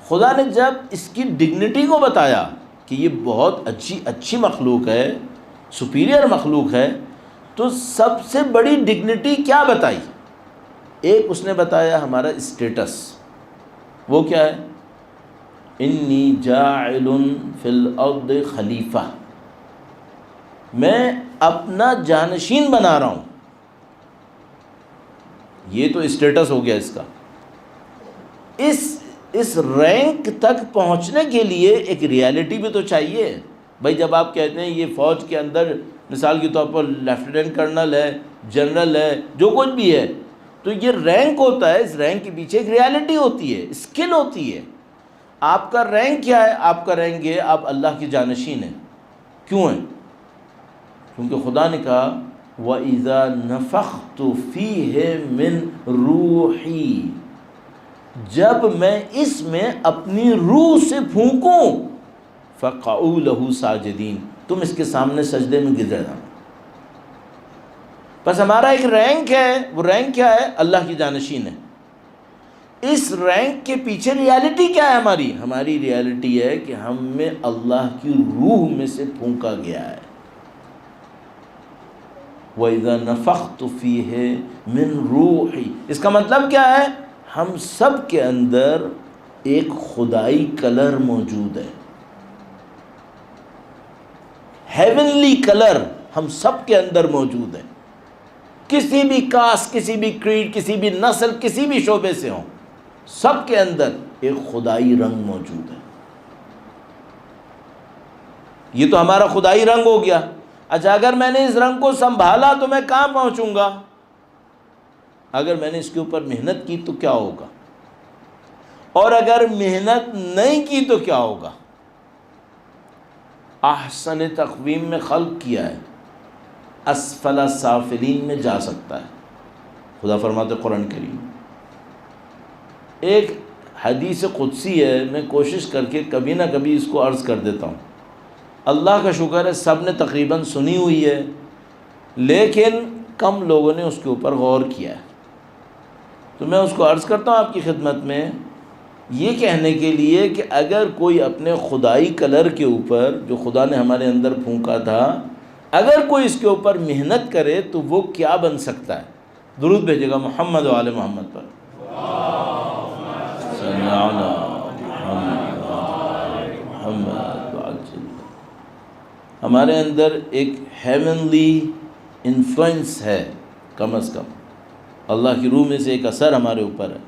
A: خدا نے جب اس کی ڈگنیٹی کو بتایا کہ یہ بہت اچھی مخلوق ہے، سپیریئر مخلوق ہے، تو سب سے بڑی ڈگنیٹی کیا بتائی؟ ایک اس نے بتایا ہمارا اسٹیٹس، وہ کیا ہے؟ انی جاعل فی الارض خلیفہ، میں اپنا جانشین بنا رہا ہوں۔ یہ تو اسٹیٹس ہو گیا اس کا۔ اس رینک تک پہنچنے کے لیے ایک ریالٹی بھی تو چاہیے۔ بھائی جب آپ کہتے ہیں یہ فوج کے اندر مثال کے طور پر لیفٹیننٹ کرنل ہے، جنرل ہے، جو کچھ بھی ہے، تو یہ رینک ہوتا ہے۔ اس رینک کے پیچھے ایک ریالٹی ہوتی ہے، اسکل ہوتی ہے۔ آپ کا رینک کیا ہے؟ آپ کا رینک یہ آپ اللہ کی جانشین ہیں۔ کیوں ہیں؟ کیونکہ خدا نے کہا وَإِذَا نَفَخْتُ فِيهِ مِن رُوحِي، جب میں اس میں اپنی روح سے پھونکوں فَقَعُوا لَهُ سَاجِدِينَ، تم اس کے سامنے سجدے میں گر جانا۔ بس ہمارا ایک رینک ہے، وہ رینک کیا ہے؟ اللہ کی جانشین ہے۔ اس رینک کے پیچھے ریالٹی کیا ہے ہماری ریالٹی ہے کہ ہم میں اللہ کی روح میں سے پھونکا گیا ہے۔ وَإِذَا نَفَخْتُ فِيهِ مِن رُوحِي، اس کا مطلب کیا ہے؟ ہم سب کے اندر ایک خدائی کلر موجود ہے، ہیونلی کلر ہم سب کے اندر موجود ہے۔ کسی بھی کاسٹ، کسی بھی کریڈ، کسی بھی نسل، کسی بھی شعبے سے ہوں، سب کے اندر ایک خدائی رنگ موجود ہے۔ یہ تو ہمارا خدائی رنگ ہو گیا۔ اچھا، اگر میں نے اس رنگ کو سنبھالا تو میں کہاں پہنچوں گا؟ اگر میں نے اس کے اوپر محنت کی تو کیا ہوگا؟ اور اگر محنت نہیں کی تو کیا ہوگا؟ احسن تقویم میں خلق کیا ہے، اسفل سافلین میں جا سکتا ہے۔ خدا فرماتے قرآن کریم، ایک حدیث قدسی ہے، میں کوشش کر کے کبھی نہ کبھی اس کو عرض کر دیتا ہوں۔ اللہ کا شکر ہے سب نے تقریباً سنی ہوئی ہے، لیکن کم لوگوں نے اس کے اوپر غور کیا ہے، تو میں اس کو عرض کرتا ہوں آپ کی خدمت میں، یہ کہنے کے لیے کہ اگر کوئی اپنے خدائی کلر کے اوپر جو خدا نے ہمارے اندر پھونکا تھا، اگر کوئی اس کے اوپر محنت کرے تو وہ کیا بن سکتا ہے؟ درود بھیجے گا محمد و آل محمد پر۔ ہمارے اندر ایک ہیونلی انفلوئنس ہے، کم از کم اللہ کی روح میں سے ایک اثر ہمارے اوپر ہے۔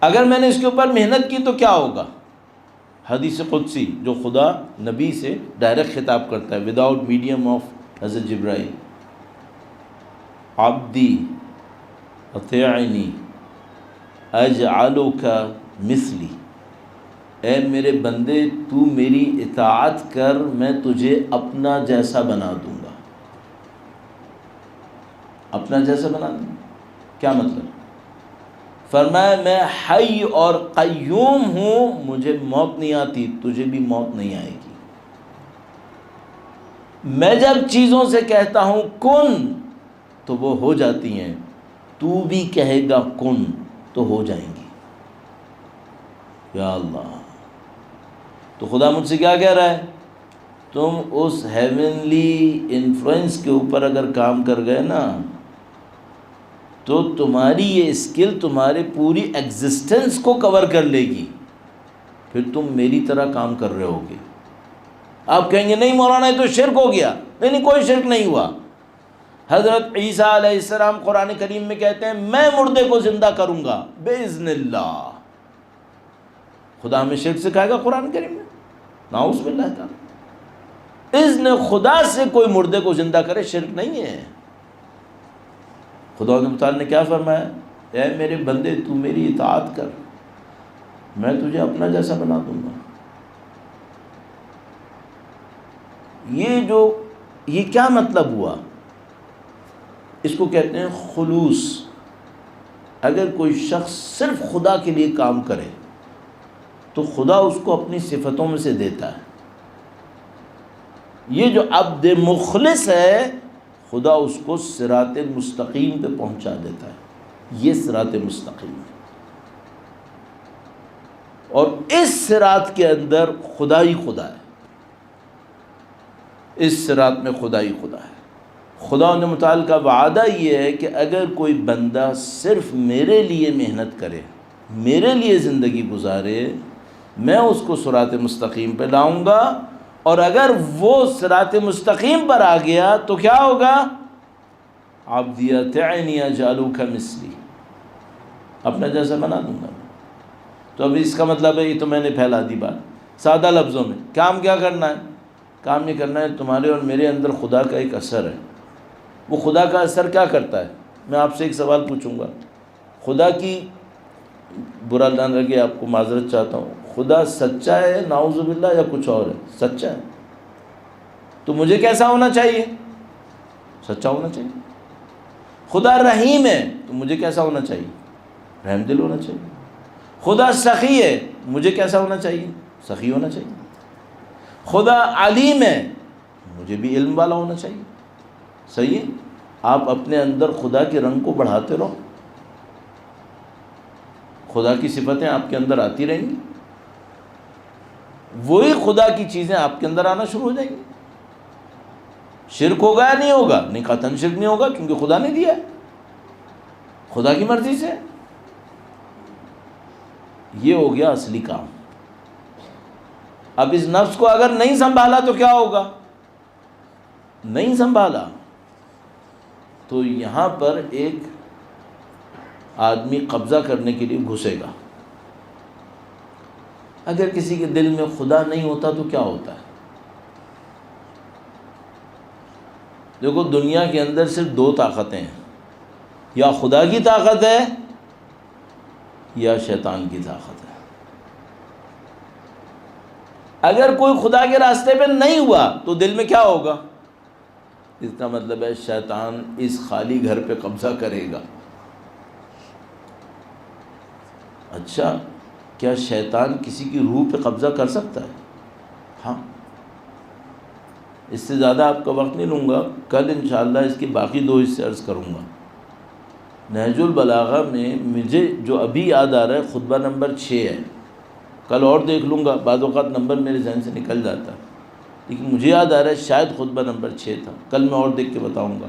A: اگر میں نے اس کے اوپر محنت کی تو کیا ہوگا؟ حدیث قدسی جو خدا نبی سے ڈائریکٹ خطاب کرتا ہے وداؤٹ میڈیم آف حضرت جبرائیل، عبدی اطیعنی اجعلک مثلی، اے میرے بندے تو میری اطاعت کر، میں تجھے اپنا جیسا بنا دوں گا۔ اپنا جیسا بنا دوں گا کیا مطلب؟ فرمایا میں حی اور قیوم ہوں، مجھے موت نہیں آتی، تجھے بھی موت نہیں آئے گی۔ میں جب چیزوں سے کہتا ہوں کن تو وہ ہو جاتی ہیں، تو بھی کہے گا کن تو ہو جائیں گی۔ یا اللہ، تو خدا مجھ سے کیا کہہ رہا ہے؟ تم اس ہیونلی انفلوئنس کے اوپر اگر کام کر گئے نا تو تمہاری یہ اسکل تمہارے پوری ایگزسٹنس کو کور کر لے گی، پھر تم میری طرح کام کر رہے ہوگے۔ آپ کہیں گے نہیں مولانا یہ تو شرک ہو گیا، نہیں کوئی شرک نہیں ہوا۔ حضرت عیسیٰ علیہ السلام قرآن کریم میں کہتے ہیں میں مردے کو زندہ کروں گا باذن اللہ۔ خدا ہمیں شرک سکھائے گا قرآن کریم میں؟ نعوذ باللہ تعالی۔ اذن خدا سے کوئی مردے کو زندہ کرے شرک نہیں ہے۔ خدا تعالی نے کیا فرمایا؟ اے میرے بندے تو میری اطاعت کر، میں تجھے اپنا جیسا بنا دوں گا۔ یہ کیا مطلب ہوا؟ اس کو کہتے ہیں خلوص۔ اگر کوئی شخص صرف خدا کے لیے کام کرے تو خدا اس کو اپنی صفتوں میں سے دیتا ہے۔ یہ جو عبد مخلص ہے خدا اس کو صراط مستقیم پہ پہنچا دیتا ہے۔ یہ صراط مستقیم ہے، اور اس صراط کے اندر خدا ہی خدا ہے، اس صراط میں خدا ہی خدا ہے۔ خدا نے متعال کا وعدہ یہ ہے کہ اگر کوئی بندہ صرف میرے لیے محنت کرے، میرے لیے زندگی گزارے، میں اس کو صراط مستقیم پہ لاؤں گا، اور اگر وہ صراط مستقیم پر آ گیا تو کیا ہوگا؟ عبدی اطعنی اجعلک مثلی، اپنا جیسا بنا دوں گا۔ تو اب اس کا مطلب ہے، یہ تو میں نے پھیلا دی بات سادہ لفظوں میں۔ کام کیا کرنا ہے؟ کام یہ کرنا ہے تمہارے اور میرے اندر خدا کا ایک اثر ہے۔ وہ خدا کا اثر کیا کرتا ہے؟ میں آپ سے ایک سوال پوچھوں گا، خدا کی، برا نہ لگے آپ کو، معذرت چاہتا ہوں، خدا سچا ہے نعوذ باللہ یا کچھ اور ہے؟ سچا ہے تو مجھے کیسا ہونا چاہیے؟ سچا ہونا چاہیے۔ خدا رحیم ہے تو مجھے کیسا ہونا چاہیے؟ رحم دل ہونا چاہیے۔ خدا سخی ہے، مجھے کیسا ہونا چاہیے؟ سخی ہونا چاہیے۔ خدا علیم ہے، مجھے بھی علم والا ہونا چاہیے۔ صحیح ہے؟ آپ اپنے اندر خدا کے رنگ کو بڑھاتے رہو، خدا کی صفتیں آپ کے اندر آتی رہیں گی، وہی خدا کی چیزیں آپ کے اندر آنا شروع ہو جائیں گی۔ شرک ہوگا یا نہیں ہوگا؟ نہیں، قطعاً شرک نہیں ہوگا، کیونکہ خدا نے دیا ہے، خدا کی مرضی سے۔ یہ ہو گیا اصلی کام۔ اب اس نفس کو اگر نہیں سنبھالا تو کیا ہوگا؟ نہیں سنبھالا تو یہاں پر ایک آدمی قبضہ کرنے کے لیے گھسے گا۔ اگر کسی کے دل میں خدا نہیں ہوتا تو کیا ہوتا ہے؟ دیکھو دنیا کے اندر صرف دو طاقتیں ہیں، یا خدا کی طاقت ہے یا شیطان کی طاقت ہے۔ اگر کوئی خدا کے راستے پہ نہیں ہوا تو دل میں کیا ہوگا؟ اس کا مطلب ہے شیطان اس خالی گھر پہ قبضہ کرے گا۔ اچھا، کیا شیطان کسی کی روح پہ قبضہ کر سکتا ہے؟ ہاں۔ اس سے زیادہ آپ کا وقت نہیں لوں گا، کل انشاءاللہ اس کی باقی دو حصے عرض کروں گا۔ نہج البلاغہ میں مجھے جو ابھی یاد آ رہا ہے خطبہ نمبر 6 ہے، کل اور دیکھ لوں گا، بعض اوقات نمبر میرے ذہن سے نکل جاتا ہے، لیکن مجھے یاد آ رہا ہے شاید خطبہ نمبر 6 تھا، کل میں اور دیکھ کے بتاؤں گا۔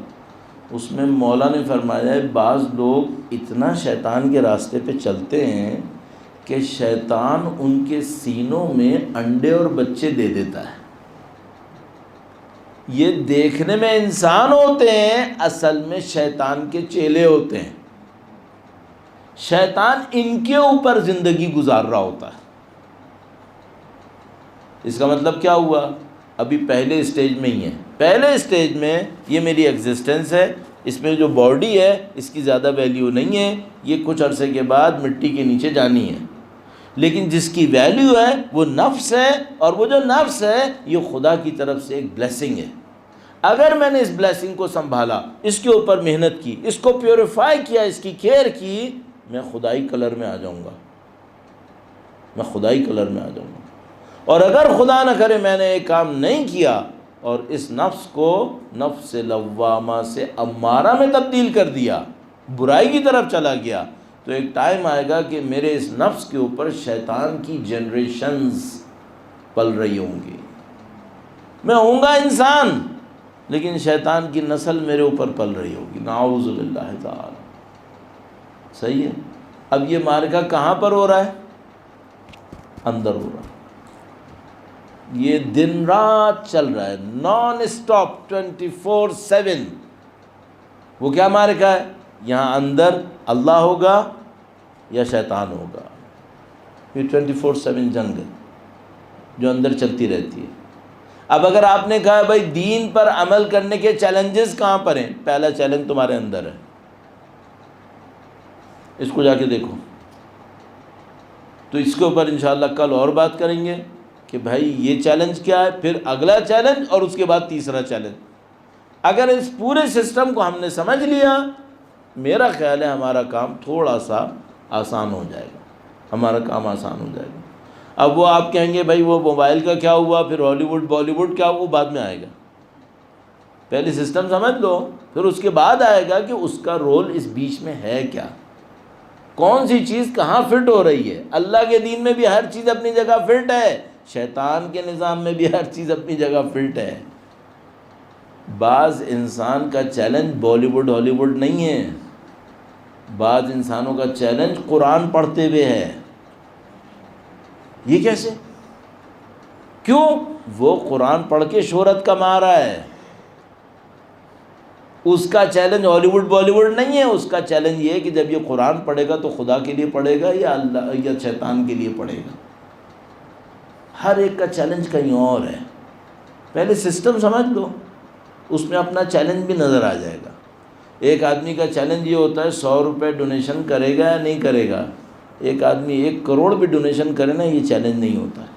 A: اس میں مولا نے فرمایا ہے بعض لوگ اتنا شیطان کے راستے پہ چلتے ہیں کہ شیطان ان کے سینوں میں انڈے اور بچے دے دیتا ہے۔ یہ دیکھنے میں انسان ہوتے ہیں، اصل میں شیطان کے چیلے ہوتے ہیں۔ شیطان ان کے اوپر زندگی گزار رہا ہوتا ہے۔ اس کا مطلب کیا ہوا؟ ابھی پہلے اسٹیج میں ہی ہے۔ پہلے اسٹیج میں یہ میری ایگزسٹنس ہے، اس میں جو باڈی ہے اس کی زیادہ ویلیو نہیں ہے، یہ کچھ عرصے کے بعد مٹی کے نیچے جانی ہے، لیکن جس کی ویلیو ہے وہ نفس ہے، اور وہ جو نفس ہے یہ خدا کی طرف سے ایک بلیسنگ ہے۔ اگر میں نے اس بلیسنگ کو سنبھالا، اس کے اوپر محنت کی، اس کو پیوریفائی کیا، اس کی کیئر کی، میں خدائی کلر میں آ جاؤں گا، میں خدائی کلر میں آ جاؤں گا۔ اور اگر خدا نہ کرے میں نے ایک کام نہیں کیا اور اس نفس کو نفس لوامہ سے امارہ میں تبدیل کر دیا، برائی کی طرف چلا گیا، تو ایک ٹائم آئے گا کہ میرے اس نفس کے اوپر شیطان کی جنریشنز پل رہی ہوں گی۔ میں ہوں گا انسان، لیکن شیطان کی نسل میرے اوپر پل رہی ہوگی، نعوذ باللہ تعالی۔ صحیح ہے. اب یہ معرکہ کہاں پر ہو رہا ہے؟ اندر ہو رہا ہے. یہ دن رات چل رہا ہے، نان اسٹاپ، 24/7. وہ کیا معرکہ ہے؟ یہاں اندر اللہ ہوگا یا شیطان ہوگا. یہ 24/7 جنگ ہے جو اندر چلتی رہتی ہے. اب اگر آپ نے کہا بھائی دین پر عمل کرنے کے چیلنجز کہاں پر ہیں؟ پہلا چیلنج تمہارے اندر ہے، اس کو جا کے دیکھو. تو اس کے اوپر انشاءاللہ کل اور بات کریں گے کہ بھائی یہ چیلنج کیا ہے، پھر اگلا چیلنج، اور اس کے بعد تیسرا چیلنج. اگر اس پورے سسٹم کو ہم نے سمجھ لیا، میرا خیال ہے ہمارا کام تھوڑا سا آسان ہو جائے گا، ہمارا کام آسان ہو جائے گا. اب وہ آپ کہیں گے بھائی وہ موبائل کا کیا ہوا، پھر ہالی ووڈ بالی ووڈ کیا ہوا، وہ بعد میں آئے گا. پہلے سسٹم سمجھ لو، پھر اس کے بعد آئے گا کہ اس کا رول اس بیچ میں ہے کیا، کون سی چیز کہاں فٹ ہو رہی ہے. اللہ کے دین میں بھی ہر چیز اپنی جگہ فٹ ہے، شیطان کے نظام میں بھی ہر چیز اپنی جگہ فٹ ہے. بعض انسان کا چیلنج بالی ووڈ ہالی ووڈ نہیں ہے، بعض انسانوں کا چیلنج قرآن پڑھتے ہوئے ہے. یہ کیسے؟ کیوں؟ وہ قرآن پڑھ کے شہرت کما رہا ہے. اس کا چیلنج ہالی ووڈ بالی ووڈ نہیں ہے، اس کا چیلنج یہ ہے کہ جب یہ قرآن پڑھے گا تو خدا کے لیے پڑھے گا یا اللہ یا شیطان کے لیے پڑھے گا. ہر ایک کا چیلنج کہیں اور ہے. پہلے سسٹم سمجھ لو، اس میں اپنا چیلنج بھی نظر آ جائے گا. ایک آدمی کا چیلنج یہ ہوتا ہے 100 روپے ڈونیشن کرے گا یا نہیں کرے گا. ایک آدمی 1 کروڑ بھی ڈونیشن کرے نا، یہ چیلنج نہیں ہوتا ہے.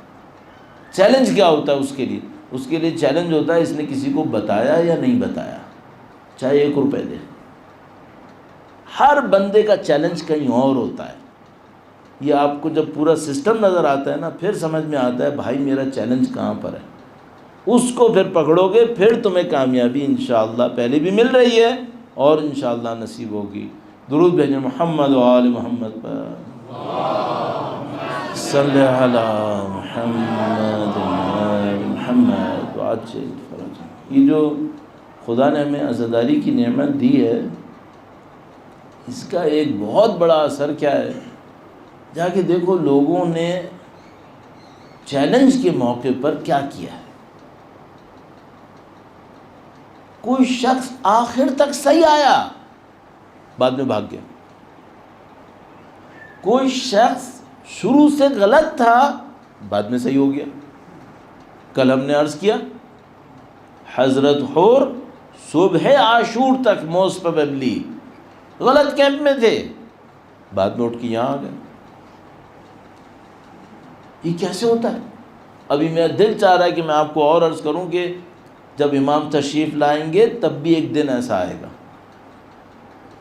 A: چیلنج کیا ہوتا ہے اس کے لیے؟ اس کے لیے چیلنج ہوتا ہے اس نے کسی کو بتایا یا نہیں بتایا، چاہے 1 روپے دے. ہر بندے کا چیلنج کہیں اور ہوتا ہے. یہ آپ کو جب پورا سسٹم نظر آتا ہے نا، پھر سمجھ میں آتا ہے بھائی میرا چیلنج کہاں پر ہے. اس کو پھر پکڑو گے، پھر تمہیں کامیابی انشاءاللہ پہلے بھی مل رہی ہے اور انشاءاللہ نصیب ہوگی. درود بھیجیں محمد و آل محمد پر. صلی علی محمد محمد. یہ جو خدا نے ہمیں عزاداری کی نعمت دی ہے، اس کا ایک بہت بڑا اثر کیا ہے؟ جا کے دیکھو لوگوں نے چیلنج کے موقع پر کیا کیا ہے. کوئی شخص آخر تک صحیح آیا، بعد میں بھاگ گیا. کوئی شخص شروع سے غلط تھا، بعد میں صحیح ہو گیا. کل ہم نے عرض کیا حضرت حور صبح عاشور تک موسٹ پروبیبلی غلط کیمپ میں تھے، بعد میں اٹھ کے یہاں آ گئے. یہ کیسے ہوتا ہے؟ ابھی میرا دل چاہ رہا ہے کہ میں آپ کو اور عرض کروں کہ جب امام تشریف لائیں گے تب بھی ایک دن ایسا آئے گا،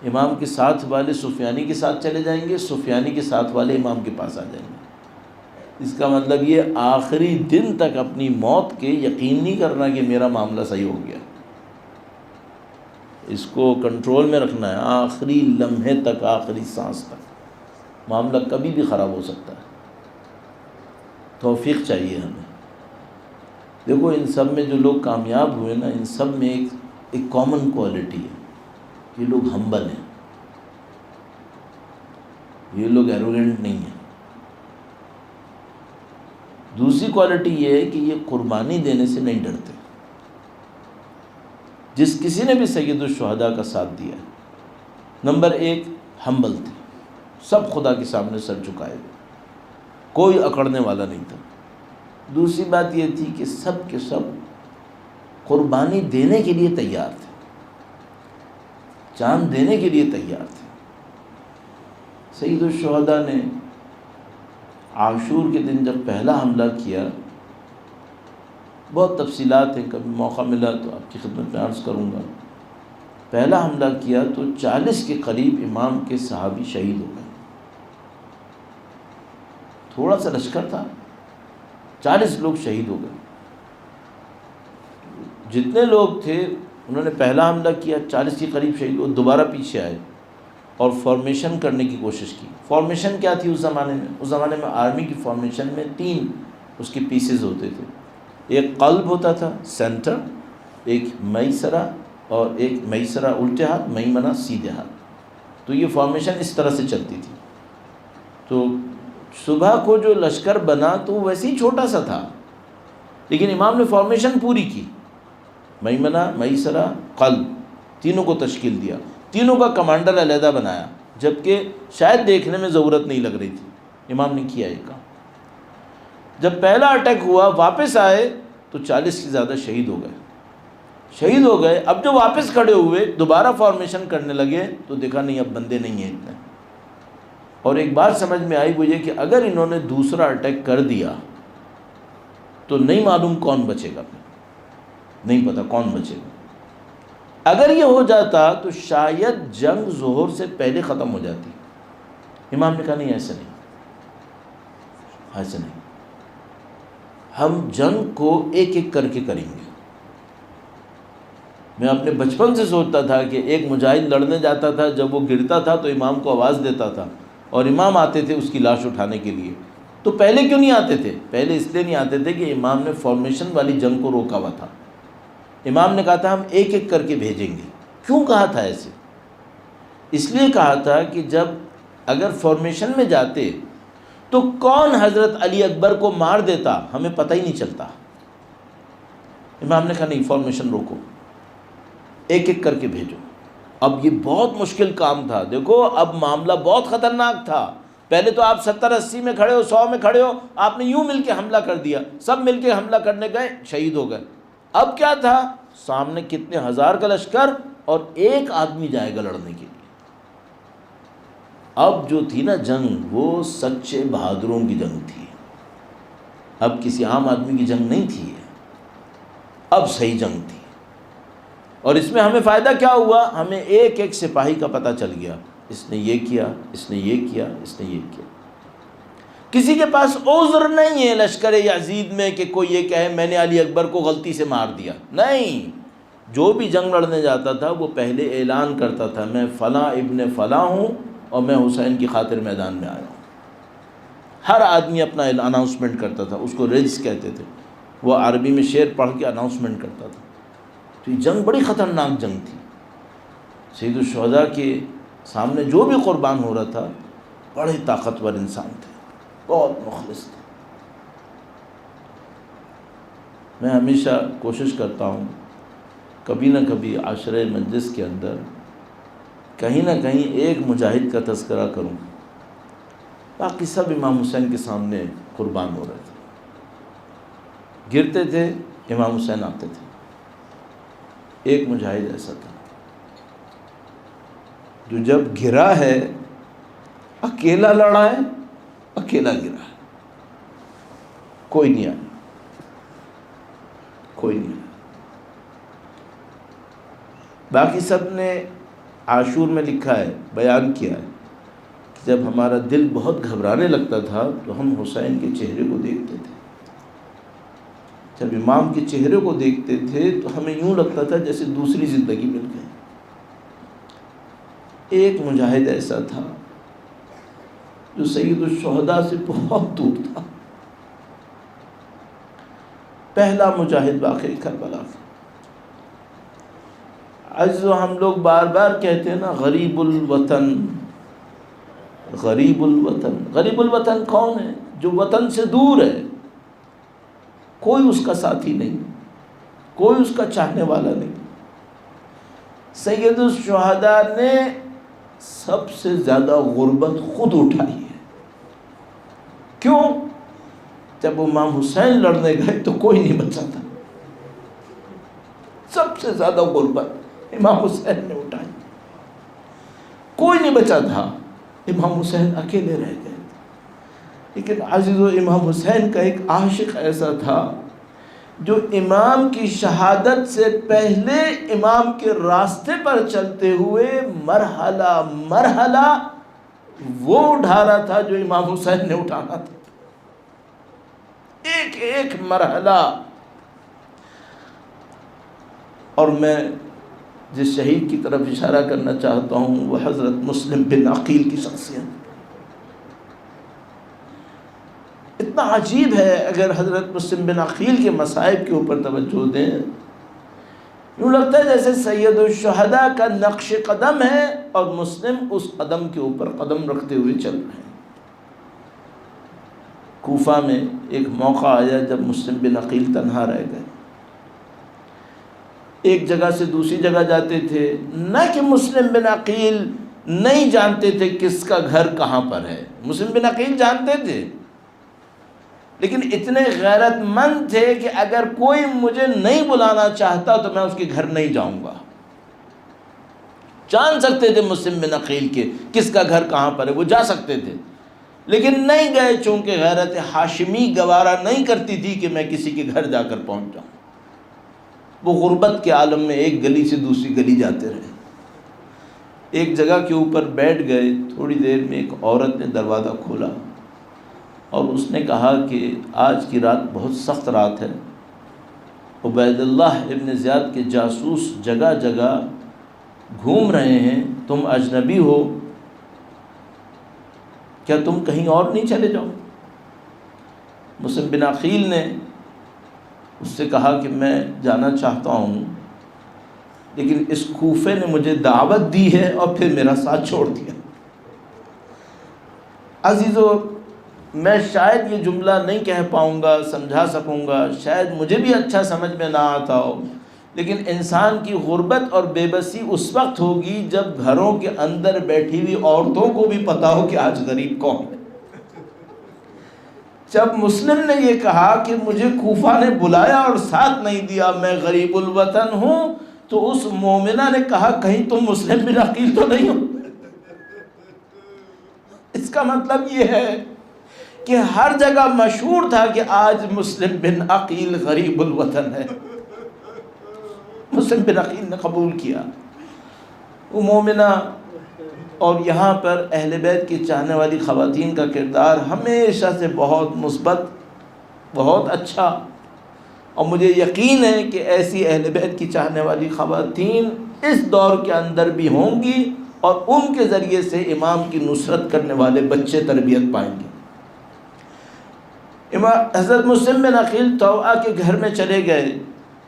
A: امام کے ساتھ والے سفیانی کے ساتھ چلے جائیں گے، سفیانی کے ساتھ والے امام کے پاس آ جائیں گے. اس کا مطلب یہ آخری دن تک اپنی موت کے یقین نہیں کرنا کہ میرا معاملہ صحیح ہو گیا. اس کو کنٹرول میں رکھنا ہے. آخری لمحے تک، آخری سانس تک معاملہ کبھی بھی خراب ہو سکتا ہے. توفیق چاہیے ہمیں. دیکھو ان سب میں جو لوگ کامیاب ہوئے نا، ان سب میں ایک کامن کوالٹی ہے، یہ لوگ ہمبل ہیں، یہ لوگ ایروگنٹ نہیں ہیں. دوسری کوالٹی یہ ہے کہ یہ قربانی دینے سے نہیں ڈرتے. جس کسی نے بھی سید الشہداء کا ساتھ دیا ہے، نمبر 1 ہمبل تھے، سب خدا کے سامنے سر جھکائے ہوئے، کوئی اکڑنے والا نہیں تھا. دوسری بات یہ تھی کہ سب کے سب قربانی دینے کے لیے تیار تھے، جان دینے کے لیے تیار تھے. سید الشہداء نے عاشور کے دن جب پہلا حملہ کیا، بہت تفصیلات ہیں، کبھی موقع ملا تو آپ کی خدمت میں عرض کروں گا. پہلا حملہ کیا تو 40 کے قریب امام کے صحابی شہید ہو گئے. تھوڑا سا لشکر تھا، 40 لوگ شہید ہو گئے. جتنے لوگ تھے انہوں نے پہلا حملہ کیا، 40 کے قریب شہید ہوئے. دوبارہ پیچھے آئے اور فارمیشن کرنے کی کوشش کی. فارمیشن کیا تھی اس زمانے میں؟ اس زمانے میں آرمی کی فارمیشن میں 3 اس کے پیسز ہوتے تھے. ایک قلب ہوتا تھا سینٹر، ایک میسرہ، اور ایک میسرہ الٹے ہاتھ، میمنہ سیدھے ہاتھ. تو یہ فارمیشن اس طرح سے چلتی تھی. تو صبح کو جو لشکر بنا تو ویسے ہی چھوٹا سا تھا، لیکن امام نے فارمیشن پوری کی. میمنہ، میسرہ، قلب تینوں کو تشکیل دیا، تینوں کا کمانڈر علیحدہ بنایا، جبکہ شاید دیکھنے میں ضرورت نہیں لگ رہی تھی. امام نے کیا یہ کام. جب پہلا اٹیک ہوا واپس آئے تو 40 سے زیادہ شہید ہو گئے. اب جو واپس کھڑے ہوئے دوبارہ فارمیشن کرنے لگے تو دیکھا نہیں اب بندے نہیں ہیں اتنے. اور ایک بات سمجھ میں آئی وہ یہ کہ اگر انہوں نے دوسرا اٹیک کر دیا تو نہیں معلوم کون بچے گا، نہیں پتہ کون بچے گا. اگر یہ ہو جاتا تو شاید جنگ ظہر سے پہلے ختم ہو جاتی. امام نے کہا نہیں، ایسا نہیں، ہم جنگ کو ایک ایک کر کے کریں گے. میں اپنے بچپن سے سوچتا تھا کہ ایک مجاہد لڑنے جاتا تھا، جب وہ گرتا تھا تو امام کو آواز دیتا تھا اور امام آتے تھے اس کی لاش اٹھانے کے لیے. تو پہلے کیوں نہیں آتے تھے؟ پہلے اس لیے نہیں آتے تھے کہ امام نے فارمیشن والی جنگ کو روکا ہوا تھا. امام نے کہا تھا ہم ایک ایک کر کے بھیجیں گے. کیوں کہا تھا ایسے؟ اس لیے کہا تھا کہ جب اگر فارمیشن میں جاتے تو کون حضرت علی اکبر کو مار دیتا ہمیں پتہ ہی نہیں چلتا. امام نے کہا نہیں، فارمیشن روکو، ایک ایک کر کے بھیجو. اب یہ بہت مشکل کام تھا. دیکھو اب معاملہ بہت خطرناک تھا. پہلے تو آپ 70-80 میں کھڑے ہو، 100 میں کھڑے ہو، آپ نے یوں مل کے حملہ کر دیا، سب مل کے حملہ کرنے گئے، شہید ہو گئے. اب کیا تھا؟ سامنے کتنے ہزار کا لشکر اور ایک آدمی جائے گا لڑنے کے لیے. اب جو تھی نا جنگ وہ سچے بہادروں کی جنگ تھی. اب کسی عام آدمی کی جنگ نہیں تھی، اب صحیح جنگ تھی. اور اس میں ہمیں فائدہ کیا ہوا؟ ہمیں ایک ایک سپاہی کا پتہ چل گیا، اس نے یہ کیا، اس نے یہ کیا، اس نے یہ کیا. کسی کے پاس عذر نہیں ہے لشکر یزید میں کہ کوئی یہ کہے میں نے علی اکبر کو غلطی سے مار دیا. نہیں، جو بھی جنگ لڑنے جاتا تھا وہ پہلے اعلان کرتا تھا میں فلاں ابن فلاں ہوں اور میں حسین کی خاطر میدان میں آیا ہوں. ہر آدمی اپنا اناؤنسمنٹ کرتا تھا، اس کو رجس کہتے تھے. وہ عربی میں شعر پڑھ کے اناؤنسمنٹ کرتا تھا. تو یہ جنگ بڑی خطرناک جنگ تھی. سید الشہداء کے سامنے جو بھی قربان ہو رہا تھا بڑے طاقتور انسان تھے، بہت مخلص تھے. میں ہمیشہ کوشش کرتا ہوں کبھی نہ کبھی عاشرہ مجلس کے اندر کہیں نہ کہیں ایک مجاہد کا تذکرہ کروں. باقی سب امام حسین کے سامنے قربان ہو رہے تھے، گرتے تھے، امام حسین آتے تھے. ایک مجاہد ایسا تھا جو جب گرا ہے اکیلا لڑا ہے، اکیلا گرا ہے، کوئی نہیں آیا، کوئی نہیں آیا. باقی سب نے عاشور میں لکھا ہے، بیان کیا ہے کہ جب ہمارا دل بہت گھبرانے لگتا تھا تو ہم حسین کے چہرے کو دیکھتے تھے. جب امام کے چہرے کو دیکھتے تھے تو ہمیں یوں لگتا تھا جیسے دوسری زندگی مل گئی. ایک مجاہد ایسا تھا جو سید الشہداء سے بہت دور تھا، پہلا مجاہد واقعی کربلا کا. آج جو ہم لوگ بار بار کہتے ہیں نا غریب الوطن، غریب الوطن. غریب الوطن کون ہے؟ جو وطن سے دور ہے، کوئی اس کا ساتھی نہیں، کوئی اس کا چاہنے والا نہیں. سید الشہداء نے سب سے زیادہ غربت خود اٹھائی ہے. کیوں؟ جب امام حسین لڑنے گئے تو کوئی نہیں بچا تھا. سب سے زیادہ غربت امام حسین نے اٹھائی، کوئی نہیں بچا تھا، امام حسین اکیلے رہ گئے. لیکن عزیزو امام حسین کا ایک عاشق ایسا تھا جو امام کی شہادت سے پہلے امام کے راستے پر چلتے ہوئے مرحلہ مرحلہ وہ اٹھا رہا تھا جو امام حسین نے اٹھانا تھا. ایک ایک مرحلہ. اور میں جس شہید کی طرف اشارہ کرنا چاہتا ہوں وہ حضرت مسلم بن عقیل کی شخصیت. اتنا عجیب ہے، اگر حضرت مسلم بن عقیل کے مصائب کے اوپر توجہ دیں یوں لگتا ہے جیسے سید الشہداء کا نقش قدم ہے اور مسلم اس قدم کے اوپر قدم رکھتے ہوئے چل رہے ہیں۔ کوفہ میں ایک موقع آیا جب مسلم بن عقیل تنہا رہ گئے، ایک جگہ سے دوسری جگہ جاتے تھے، نہ کہ مسلم بن عقیل نہیں جانتے تھے کس کا گھر کہاں پر ہے، مسلم بن عقیل جانتے تھے، لیکن اتنے غیرت مند تھے کہ اگر کوئی مجھے نہیں بلانا چاہتا تو میں اس کے گھر نہیں جاؤں گا۔ جان سکتے تھے مسلم بن عقیل کے کس کا گھر کہاں پر ہے، وہ جا سکتے تھے، لیکن نہیں گئے، چونکہ غیرت ہاشمی گوارا نہیں کرتی تھی کہ میں کسی کے گھر جا کر پہنچ جاؤں۔ وہ غربت کے عالم میں ایک گلی سے دوسری گلی جاتے رہے، ایک جگہ کے اوپر بیٹھ گئے، تھوڑی دیر میں ایک عورت نے دروازہ کھولا اور اس نے کہا کہ آج کی رات بہت سخت رات ہے، عبید اللہ ابن زیاد کے جاسوس جگہ جگہ گھوم رہے ہیں، تم اجنبی ہو، کیا تم کہیں اور نہیں چلے جاؤ؟ مسلم بن عقیل نے اس سے کہا کہ میں جانا چاہتا ہوں، لیکن اس کوفے نے مجھے دعوت دی ہے اور پھر میرا ساتھ چھوڑ دیا۔ عزیزو، میں شاید یہ جملہ نہیں کہہ پاؤں گا، سمجھا سکوں گا، شاید مجھے بھی اچھا سمجھ میں نہ آتا ہو، لیکن انسان کی غربت اور بے بسی اس وقت ہوگی جب گھروں کے اندر بیٹھی ہوئی عورتوں کو بھی پتا ہو کہ آج غریب کون ہے۔ جب مسلم نے یہ کہا کہ مجھے کوفہ نے بلایا اور ساتھ نہیں دیا، میں غریب الوطن ہوں، تو اس مومنہ نے کہا کہیں تم مسلم بن عقیل تو نہیں ہو؟ اس کا مطلب یہ ہے کہ ہر جگہ مشہور تھا کہ آج مسلم بن عقیل غریب الوطن ہے۔ مسلم بن عقیل نے قبول کیا وہ مومنہ، اور یہاں پر اہل بیت کی چاہنے والی خواتین کا کردار ہمیشہ سے بہت مثبت، بہت اچھا، اور مجھے یقین ہے کہ ایسی اہل بیت کی چاہنے والی خواتین اس دور کے اندر بھی ہوں گی، اور ان کے ذریعے سے امام کی نصرت کرنے والے بچے تربیت پائیں گے۔ حضرت مسلم بن عقیل طوعہ کے گھر میں چلے گئے۔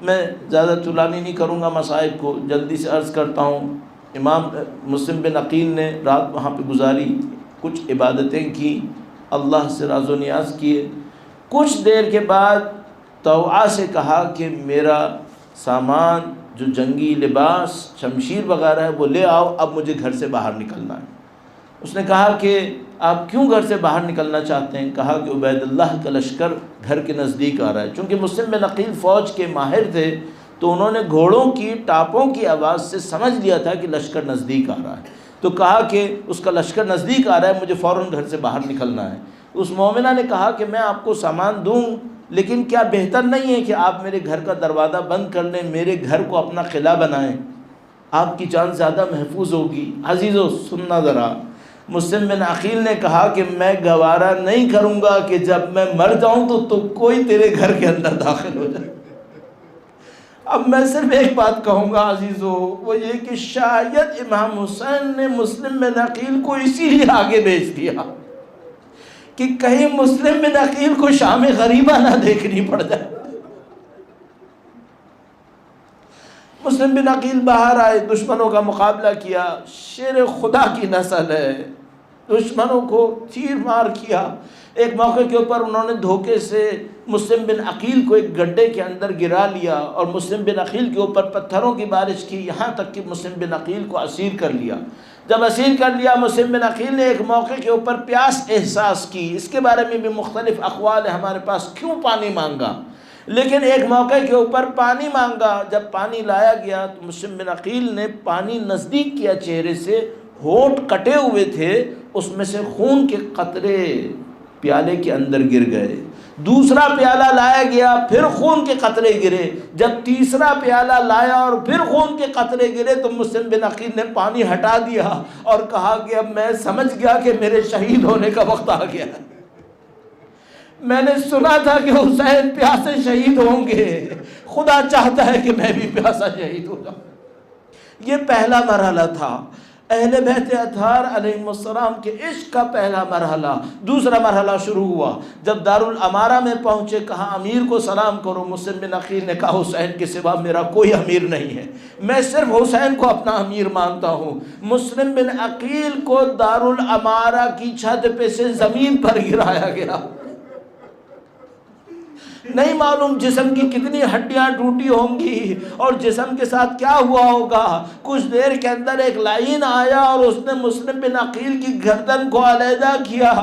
A: میں زیادہ طولانی نہیں کروں گا، مسائل کو جلدی سے عرض کرتا ہوں۔ امام مسلم بن عقیل نے رات وہاں پہ گزاری، کچھ عبادتیں کی، اللہ سے راز و نیاز کیے۔ کچھ دیر کے بعد طوعہ سے کہا کہ میرا سامان، جو جنگی لباس، شمشیر وغیرہ ہے، وہ لے آؤ، اب مجھے گھر سے باہر نکلنا ہے۔ اس نے کہا کہ آپ کیوں گھر سے باہر نکلنا چاہتے ہیں؟ کہا کہ عبید اللہ کا لشکر گھر کے نزدیک آ رہا ہے۔ چونکہ مسلم بن عقیل فوج کے ماہر تھے تو انہوں نے گھوڑوں کی ٹاپوں کی آواز سے سمجھ لیا تھا کہ لشکر نزدیک آ رہا ہے، تو کہا کہ اس کا لشکر نزدیک آ رہا ہے، مجھے فوراً گھر سے باہر نکلنا ہے۔ اس مومنہ نے کہا کہ میں آپ کو سامان دوں، لیکن کیا بہتر نہیں ہے کہ آپ میرے گھر کا دروازہ بند کر لیں، میرے گھر کو اپنا قلعہ بنائیں، آپ کی جان زیادہ محفوظ ہوگی۔ عزیزو سننا ذرا، مسلم بن عقیل نے کہا کہ میں گوارا نہیں کروں گا کہ جب میں مر جاؤں تو کوئی تیرے گھر کے اندر داخل ہو جائے۔ اب میں صرف ایک بات کہوں گا عزیزو، وہ یہ کہ شاید امام حسین نے مسلم بن عقیل کو اسی لیے آگے بھیج دیا کہ کہیں مسلم بن عقیل کو شام غریبہ نہ دیکھنی پڑ جائے۔ مسلم بن عقیل باہر آئے، دشمنوں کا مقابلہ کیا، شیر خدا کی نسل ہے، دشمنوں کو تیر مار کیا۔ ایک موقع کے اوپر انہوں نے دھوکے سے مسلم بن عقیل کو ایک گڈھے کے اندر گرا لیا اور مسلم بن عقیل کے اوپر پتھروں کی بارش کی، یہاں تک کہ مسلم بن عقیل کو اسیر کر لیا۔ جب اسیر کر لیا، مسلم بن عقیل نے ایک موقع کے اوپر پیاس احساس کی، اس کے بارے میں بھی مختلف اقوال ہیں ہمارے پاس، کیوں پانی مانگا، لیکن ایک موقع کے اوپر پانی مانگا۔ جب پانی لایا گیا تو مسلم بن عقیل نے پانی نزدیک کیا چہرے سے، ہونٹ کٹے ہوئے تھے، اس میں سے خون کے قطرے پیالے کے اندر گر گئے۔ دوسرا پیالہ لایا گیا، پھر خون کے قطرے گرے۔ جب تیسرا پیالہ لایا اور پھر خون کے قطرے گرے تو مسلم بن عقیل نے پانی ہٹا دیا اور کہا کہ اب میں سمجھ گیا کہ میرے شہید ہونے کا وقت آ گیا ہے۔ میں نے سنا تھا کہ حسین پیاسے شہید ہوں گے، خدا چاہتا ہے کہ میں بھی پیاسا شہید ہو جاؤں۔ یہ پہلا مرحلہ تھا۔ اہل بیت اطہار علیہم السلام کے عشق کا پہلا مرحلہ۔ دوسرا مرحلہ شروع ہوا جب دارالامارہ میں پہنچے، کہا امیر کو سلام کرو۔ مسلم بن عقیل نے کہا حسین کے سوا میرا کوئی امیر نہیں ہے، میں صرف حسین کو اپنا امیر مانتا ہوں۔ مسلم بن عقیل کو دارالامارہ کی چھت پہ سے زمین پر گرایا گیا۔ نہیں معلوم جسم کی کتنی ہڈیاں ٹوٹی ہوں گی اور جسم کے ساتھ کیا ہوا ہوگا۔ کچھ دیر کے اندر ایک لائن آیا اور اس نے مسلم بن عقیل کی گردن کو علیحدہ کیا۔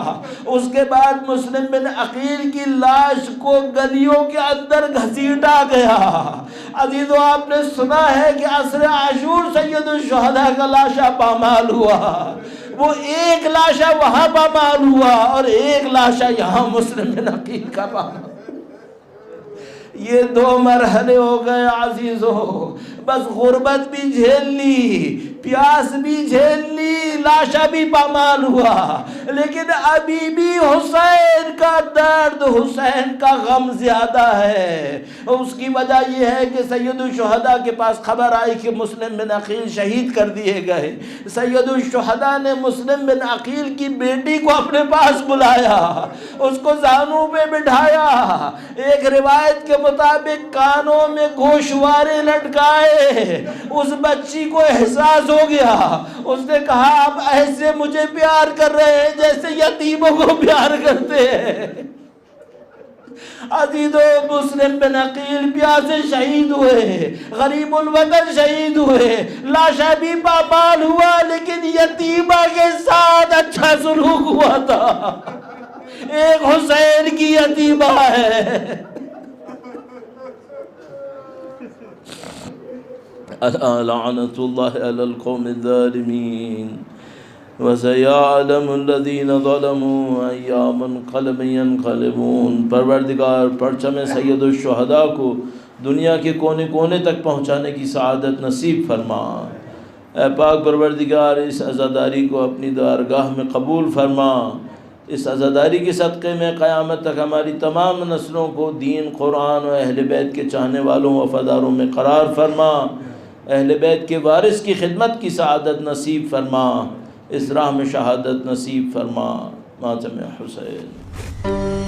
A: اس کے بعد مسلم بن عقیل کی لاش کو گلیوں کے اندر گھسیٹا گیا۔ عزیزو، آپ نے سنا ہے کہ عصر عاشور سید الشہداء کا لاشا پامال ہوا، وہ ایک لاشا وہاں پامال ہوا اور ایک لاشا یہاں مسلم بن عقیل کا پامال۔ یہ دو مرحلے ہو گئے عزیزو، بس غربت بھی جھیل لی، پیاس بھی جھیل لی، لاشا بھی پامال ہوا، لیکن ابھی بھی حسین کا درد، حسین کا غم زیادہ ہے۔ اس کی وجہ یہ ہے کہ سید الشہداء کے پاس خبر آئی کہ مسلم بن عقیل شہید کر دیے گئے۔ سید الشہداء نے مسلم بن عقیل کی بیٹی کو اپنے پاس بلایا، اس کو زانوں پہ بٹھایا، ایک روایت کے مطابق کانوں میں گوشوارے لٹکائے۔ اس بچی کو احساس ہو گیا، اس نے کہا آپ ایسے مجھے پیار کر رہے ہیں جیسے یتیموں کو پیار کرتے ہیں۔ عزیزو، مسلم بن عقیل پیاسے شہید ہوئے، غریب الوطن شہید ہوئے، لاشا بھی پامال ہوا، لیکن یتیمہ کے ساتھ اچھا سلوک ہوا تھا۔ ایک حسین کی یتیمہ ہے۔ لعنت اللہ علی القوم الظالمین وسیعلم الذین ظلموا ای منقلب ینقلبون۔ پروردگار پرچم سید الشہداء کو دنیا کے کونے کونے تک پہنچانے کی سعادت نصیب فرما۔ اے پاک پروردگار، اس عزاداری کو اپنی درگاہ میں قبول فرما۔ اس عزاداری کے صدقے میں قیامت تک ہماری تمام نسلوں کو دین، قرآن و اہل بیت کے چاہنے والوں وفاداروں میں قرار فرما۔ اہل بیت کے وارث کی خدمت کی سعادت نصیب فرما، اس راہ میں شہادت نصیب فرما۔ ماتم حسین۔